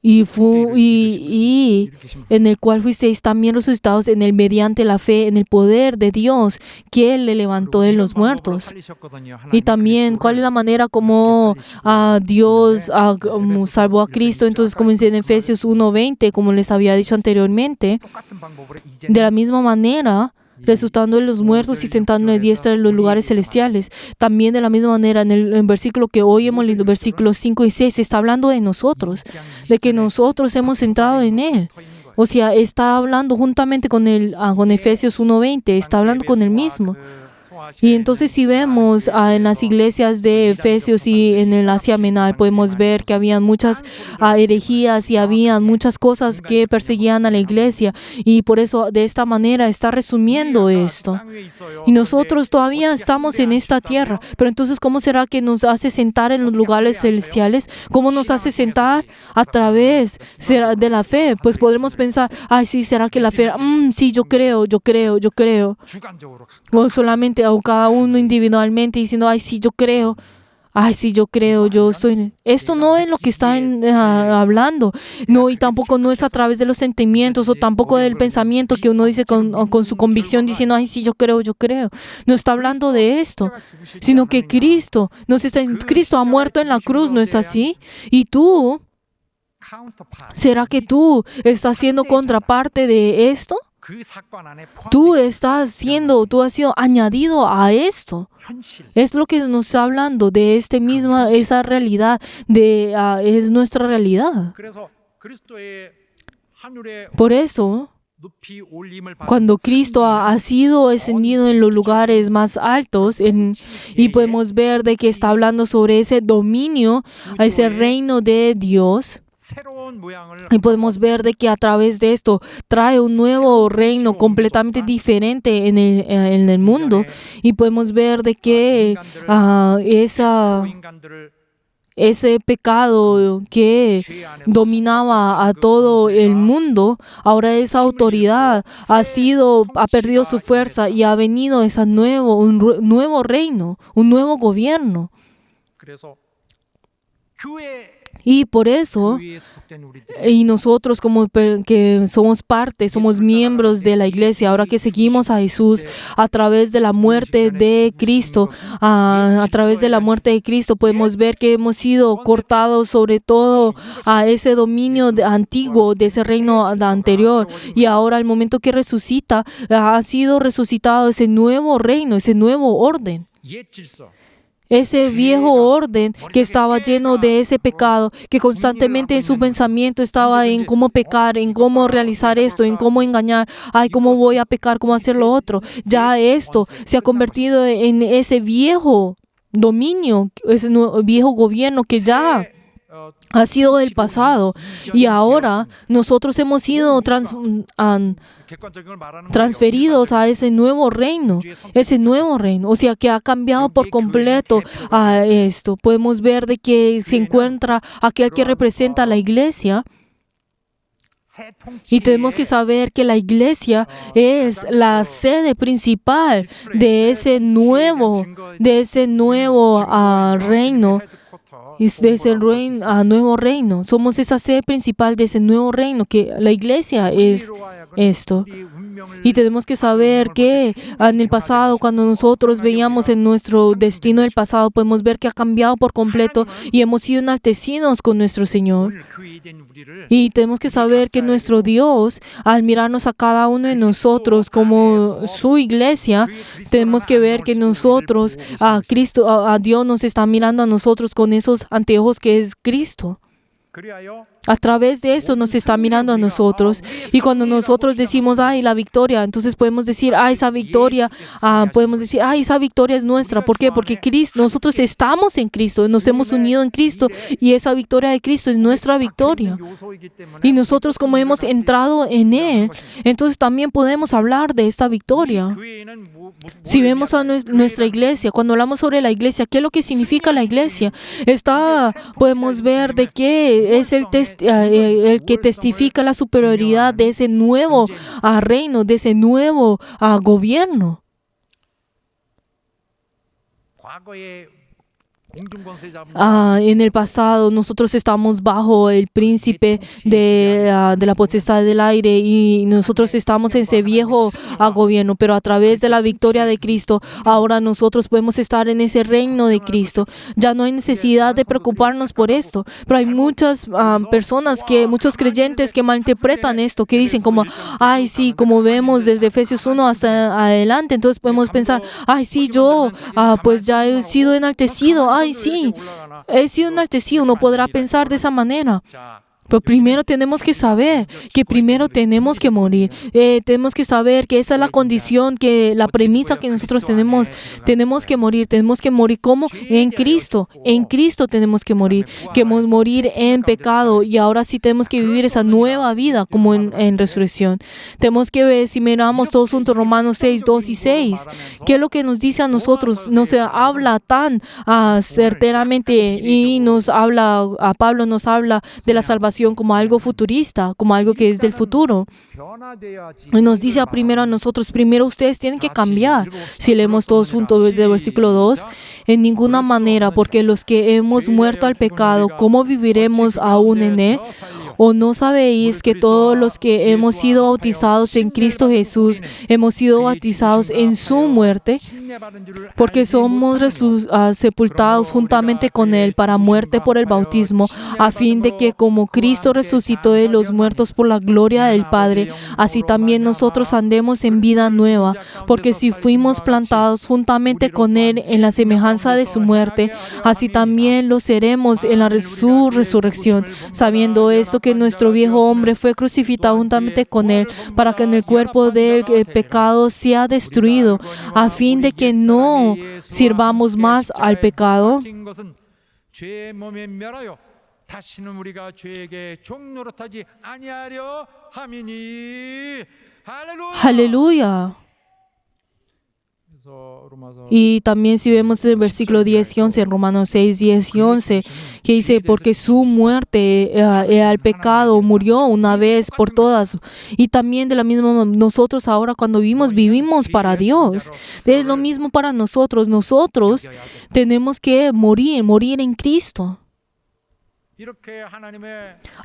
Y en el cual fuisteis también resucitados en él mediante la fe en el poder de Dios que Él le levantó de los muertos. Y también cuál es la manera como Dios salvó a Cristo. Entonces, como dice en Efesios 1:20, como les había dicho anteriormente, de la misma manera resucitando de los muertos y sentando a la diestra en los lugares celestiales. También de la misma manera, en el versículo que hoy hemos leído, versículos 5 y 6, está hablando de nosotros, de que nosotros hemos entrado en Él. O sea, está hablando juntamente con Efesios 1:20, está hablando con Él mismo. Y entonces si vemos en las iglesias de Efesios y en el Asia Menor, podemos ver que había muchas herejías y había muchas cosas que perseguían a la iglesia. Y por eso de esta manera está resumiendo esto. Y nosotros todavía estamos en esta tierra. Pero entonces, ¿cómo será que nos hace sentar en los lugares celestiales? ¿Cómo nos hace sentar? A través de la fe. Pues podremos pensar, ay, sí, ¿será que la fe? Sí, yo creo. O solamente o cada uno individualmente diciendo, ay, sí, yo creo, yo estoy. Esto no es lo que está hablando. No, y tampoco no es a través de los sentimientos o tampoco del pensamiento que uno dice con su convicción diciendo, ay, sí, yo creo. No está hablando de esto, sino que Cristo ha muerto en la cruz, ¿no es así? Y tú, ¿será que tú estás siendo contraparte de esto? Tú has sido añadido a esto. Es lo que nos está hablando de esa realidad, es nuestra realidad. Por eso, cuando Cristo ha sido ascendido en los lugares más altos, y podemos ver de que está hablando sobre ese dominio, ese reino de Dios. Y podemos ver de que a través de esto trae un nuevo reino completamente diferente en el mundo. Y podemos ver de que ese pecado que dominaba a todo el mundo, ahora esa autoridad ha perdido su fuerza y ha venido un nuevo reino, un nuevo gobierno. Y por eso, y nosotros como que somos miembros de la iglesia, ahora que seguimos a Jesús a través de la muerte de Cristo, podemos ver que hemos sido cortados sobre todo a ese dominio antiguo de ese reino anterior. Y ahora al momento que resucita, ha sido resucitado ese nuevo reino, ese nuevo orden. Ese viejo orden que estaba lleno de ese pecado, que constantemente en su pensamiento estaba en cómo pecar, en cómo realizar esto, en cómo engañar, ay, cómo voy a pecar, cómo hacer lo otro. Ya esto se ha convertido en ese viejo dominio, ese viejo gobierno que ya ha sido del pasado y ahora nosotros hemos sido transferidos a ese nuevo reino, o sea que ha cambiado por completo a esto. Podemos ver de que se encuentra aquel que representa a la iglesia. Y tenemos que saber que la iglesia es la sede principal de ese nuevo reino. De ese nuevo reino. Somos esa sede principal de ese nuevo reino, que la iglesia es esto. Y tenemos que saber que en el pasado, cuando nosotros veíamos en nuestro destino del pasado, podemos ver que ha cambiado por completo y hemos sido enaltecidos con nuestro Señor. Y tenemos que saber que nuestro Dios, al mirarnos a cada uno de nosotros como su iglesia, tenemos que ver que nosotros, a Dios nos está mirando a nosotros con esos anteojos que es Cristo. A través de esto nos está mirando a nosotros. Y cuando nosotros decimos, ay, la victoria, entonces podemos decir, ay, esa victoria, esa victoria es nuestra. ¿Por qué? Porque nosotros estamos en Cristo, nos hemos unido en Cristo y esa victoria de Cristo es nuestra victoria. Y nosotros, como hemos entrado en Él, entonces también podemos hablar de esta victoria. Si vemos a nuestra iglesia, cuando hablamos sobre la iglesia, ¿qué es lo que significa la iglesia? Podemos ver de que es el que testifica la superioridad de ese nuevo reino, de ese nuevo gobierno. En el pasado nosotros estamos bajo el príncipe de la potestad del aire y nosotros estamos en ese viejo gobierno, pero a través de la victoria de Cristo, ahora nosotros podemos estar en ese reino de Cristo. Ya no hay necesidad de preocuparnos por esto, pero hay muchas muchos creyentes que malinterpretan esto, que dicen como, ay sí, como vemos desde Efesios 1 hasta adelante, entonces podemos pensar, ay sí, yo pues ya he sido enaltecido, ay sí, he sido enaltecido. Uno podrá pensar de esa manera. Pero primero tenemos que saber que primero tenemos que morir. Tenemos que saber que esa es la condición, la premisa que nosotros tenemos. Tenemos que morir. Tenemos que morir como en Cristo. En Cristo tenemos que morir. Queremos morir en pecado y ahora sí tenemos que vivir esa nueva vida como en resurrección. Tenemos que ver, si miramos todos juntos Romanos 6, 2 y 6, ¿qué es lo que nos dice a nosotros? Nos habla tan certeramente y Pablo nos habla de la salvación como algo futurista, como algo que es del futuro. Y nos dice primero a nosotros, primero ustedes tienen que cambiar. Si leemos todos juntos desde el versículo 2, en ninguna manera, porque los que hemos muerto al pecado, ¿cómo viviremos aún en él? ¿O no sabéis que todos los que hemos sido bautizados en Cristo Jesús, hemos sido bautizados en su muerte? Porque somos sepultados juntamente con Él para muerte por el bautismo, a fin de que como Cristo resucitó de los muertos por la gloria del Padre, así también nosotros andemos en vida nueva. Porque si fuimos plantados juntamente con Él en la semejanza de su muerte, así también lo seremos en su resurrección, sabiendo esto, que nuestro viejo hombre fue crucificado juntamente con Él, para que en el cuerpo del pecado sea destruido, a fin de que no sirvamos más al pecado. Aleluya. Y también si vemos el versículo 10 y 11, en Romanos 6, 10 y 11, que dice, porque su muerte al pecado murió una vez por todas. Y también de la misma, nosotros ahora cuando vivimos para Dios. Es lo mismo para nosotros. Nosotros tenemos que morir en Cristo.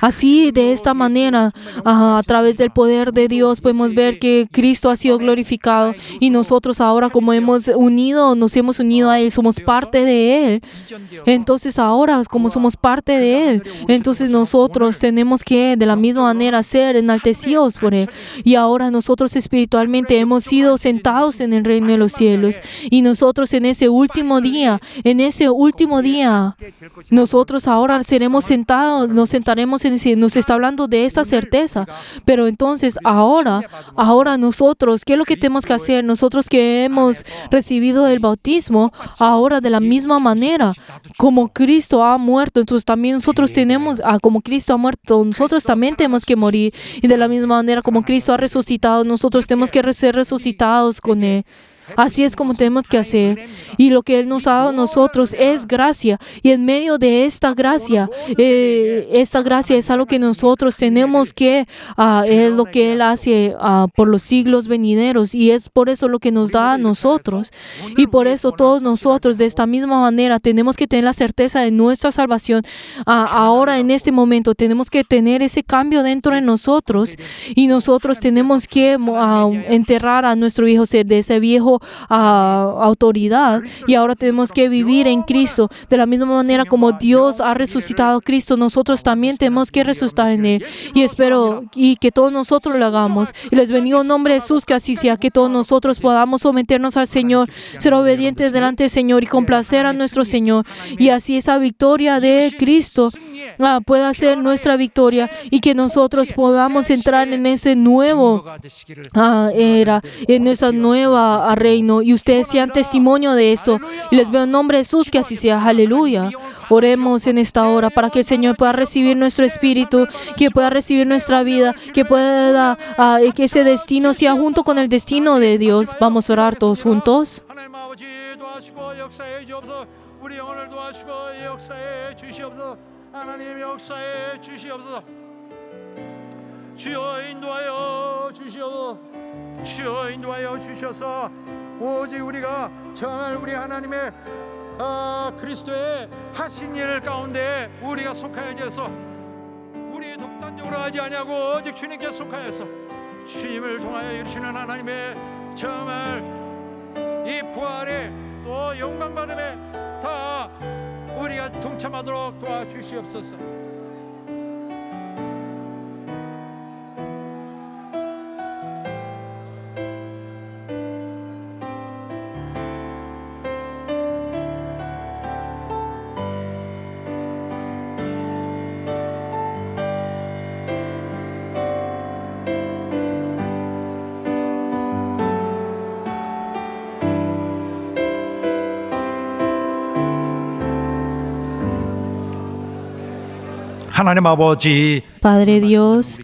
Así, de esta manera, a través del poder de Dios, podemos ver que Cristo ha sido glorificado y nosotros ahora, como nos hemos unido a Él, somos parte de Él. Entonces ahora, como somos parte de Él, entonces nosotros tenemos que de la misma manera ser enaltecidos por Él. Y ahora nosotros espiritualmente hemos sido sentados en el reino de los cielos. Y nosotros en ese último día, nosotros ahora seremos estaremos sentados, nos sentaremos en ese, nos está hablando de esta certeza. Pero entonces ahora nosotros, ¿qué es lo que tenemos que hacer? Nosotros que hemos recibido el bautismo, ahora de la misma manera, como Cristo ha muerto, entonces también nosotros tenemos, como Cristo ha muerto, nosotros también tenemos que morir. Y de la misma manera como Cristo ha resucitado, nosotros tenemos que ser resucitados con Él. Así es como tenemos que hacer. Y lo que Él nos ha dado a nosotros es gracia. Y en medio de esta gracia es algo que nosotros tenemos que, es lo que Él hace por los siglos venideros. Y es por eso lo que nos da a nosotros. Y por eso todos nosotros de esta misma manera tenemos que tener la certeza de nuestra salvación. Ahora en este momento tenemos que tener ese cambio dentro de nosotros. Y nosotros tenemos que enterrar a nuestro hijo, ser de ese viejo autoridad, y ahora tenemos que vivir en Cristo de la misma manera como Dios ha resucitado a Cristo. Nosotros también tenemos que resucitar en Él, y espero y que todos nosotros lo hagamos. Y les bendigo en nombre de Jesús, que así sea, que todos nosotros podamos someternos al Señor, ser obedientes delante del Señor y complacer a nuestro Señor, y así esa victoria de Cristo pueda ser nuestra victoria, y que nosotros podamos entrar en ese nuevo era, en esa nueva reino, y ustedes sean testimonio de esto. Y les veo en nombre de Jesús, que así sea. Aleluya. Oremos en esta hora para que el Señor pueda recibir nuestro espíritu, que pueda recibir nuestra vida, que pueda que ese destino sea junto con el destino de Dios. Vamos a orar todos juntos. 하나님 아버지 도와주시고 역사해 주옵소서. 우리 영혼을 도와주시고 역사해 주시옵소서. 하나님 역사해 주시옵소서. 주여 인도하여 주시옵소서. 주여 인도하여 주셔서 오직 우리가 정말 우리 하나님의 그리스도의 하신 일 가운데 우리가 속하여 져서 우리 독단적으로 하지 아니하고 오직 주님께 속하여서 주님을 통하여 이루시는 하나님의 정말 이 부활에 또 영광 받음에 다 우리가 동참하도록 도와주시옵소서. 하나님 아버지, Padre Dios,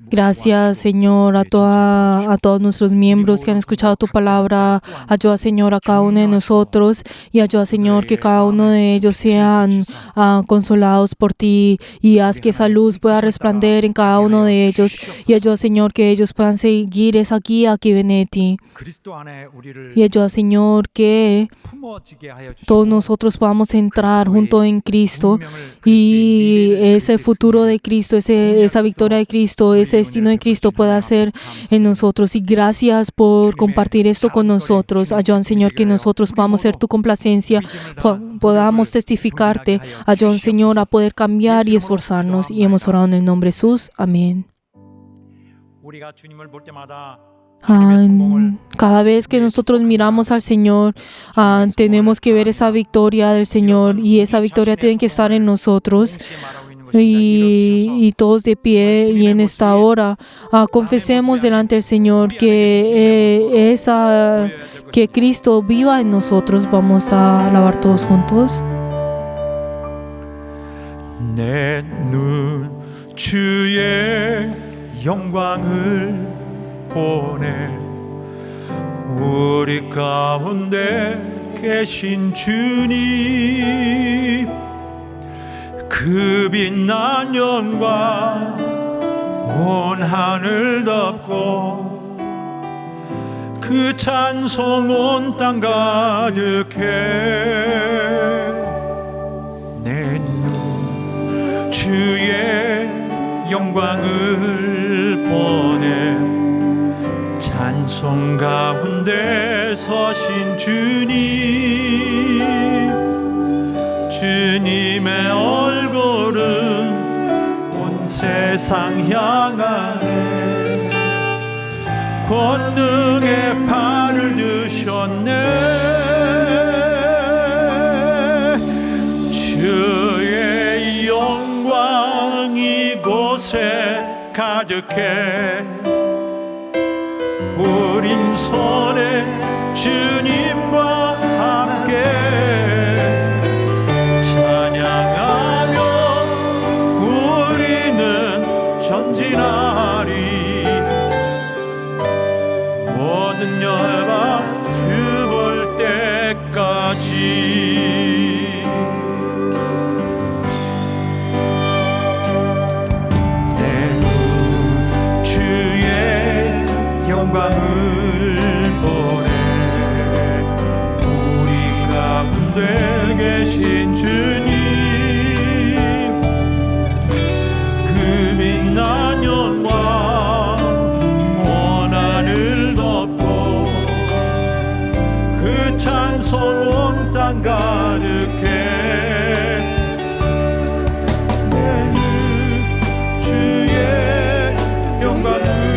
gracias, Señor, a todos nuestros miembros que han escuchado tu palabra. Ayuda, Señor, a cada uno de nosotros, y ayuda, Señor, que cada uno de ellos sean consolados por ti, y haz que esa luz pueda resplandecer en cada uno de ellos, y ayuda, Señor, que ellos puedan seguir esa guía que viene de ti. 그리스도 안에 우리를 Y ayuda, Señor, que 품어지게 하여 todos nosotros podamos entrar junto en Cristo, y ese futuro de Cristo, esa victoria de Cristo, ese destino de Cristo pueda ser en nosotros. Y gracias por compartir esto con nosotros. Ayúdanos, Señor, que nosotros podamos ser tu complacencia, podamos testificarte. Ayúdanos, Señor, a poder cambiar y esforzarnos. Y hemos orado en el nombre de Jesús. Amén. 우리가 주님을 볼 때마다 Cada vez que nosotros miramos al Señor, tenemos que ver esa victoria del Señor, y esa victoria tiene que estar en nosotros. Y todos de pie, y en esta hora confesemos delante del Señor que que Cristo viva en nosotros. Vamos a alabar todos juntos. 내 눈 주의 영광을 보내 우리 가운데 계신 주님 그 빛난 영광 온 하늘 덮고 그 찬송 온 땅 가득해 내 눈 주의 영광을 보내 찬송 가운데 서신 주님 주님의 얼굴은 온 세상 향하네 권능의 팔을 드셨네 주의 영광 가득해 우린 손에 주님과 함께 찬양하며 우리는 전진하리 모든 열방 주 볼 때까지 영광을 보내 우리 가운데 계신 주님 그 빛난 영광 온 하늘 덮고 그 찬송 온 땅 가득해 내 주의 영광을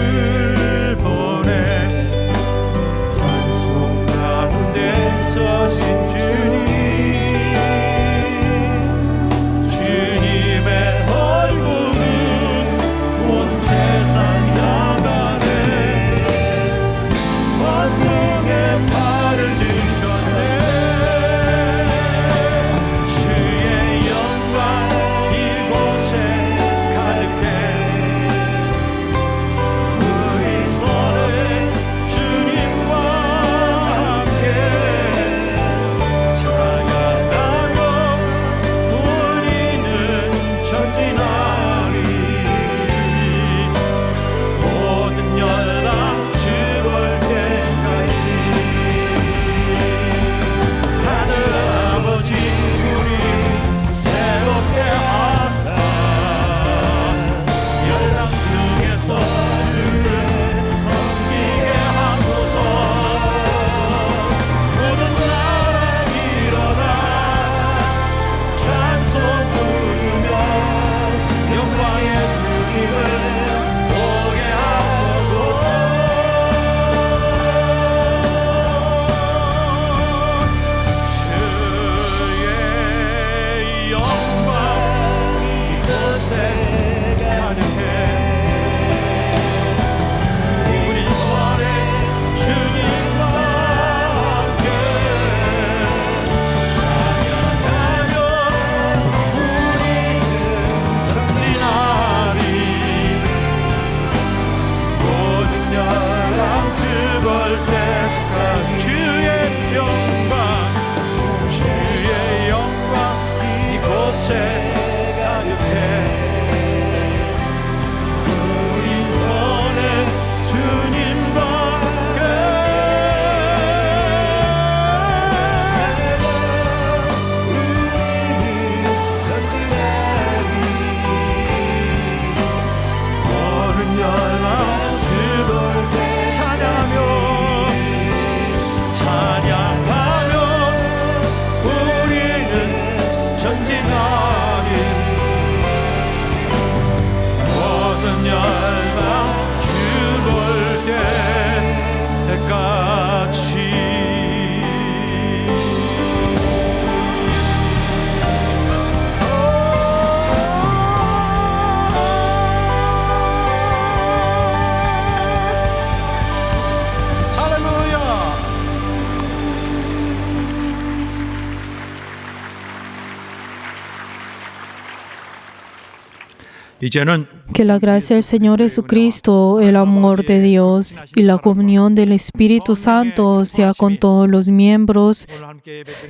이제는 Que la gracia del Señor Jesucristo, el amor de Dios y la comunión del Espíritu Santo sea con todos los miembros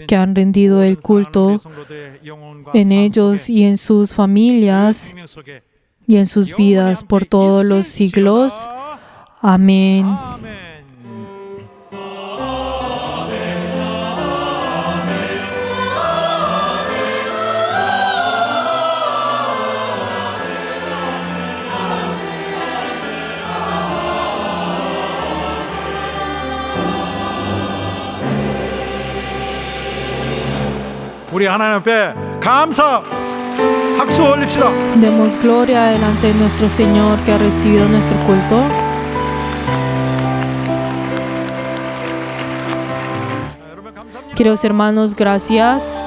que han rendido el culto en ellos y en sus familias y en sus vidas por todos los siglos. Amén. 우리 하나님 앞에 감사 박수 올립시다. Demos gloria delante de nuestro Señor que ha recibido nuestro culto. Queridos hermanos, gracias.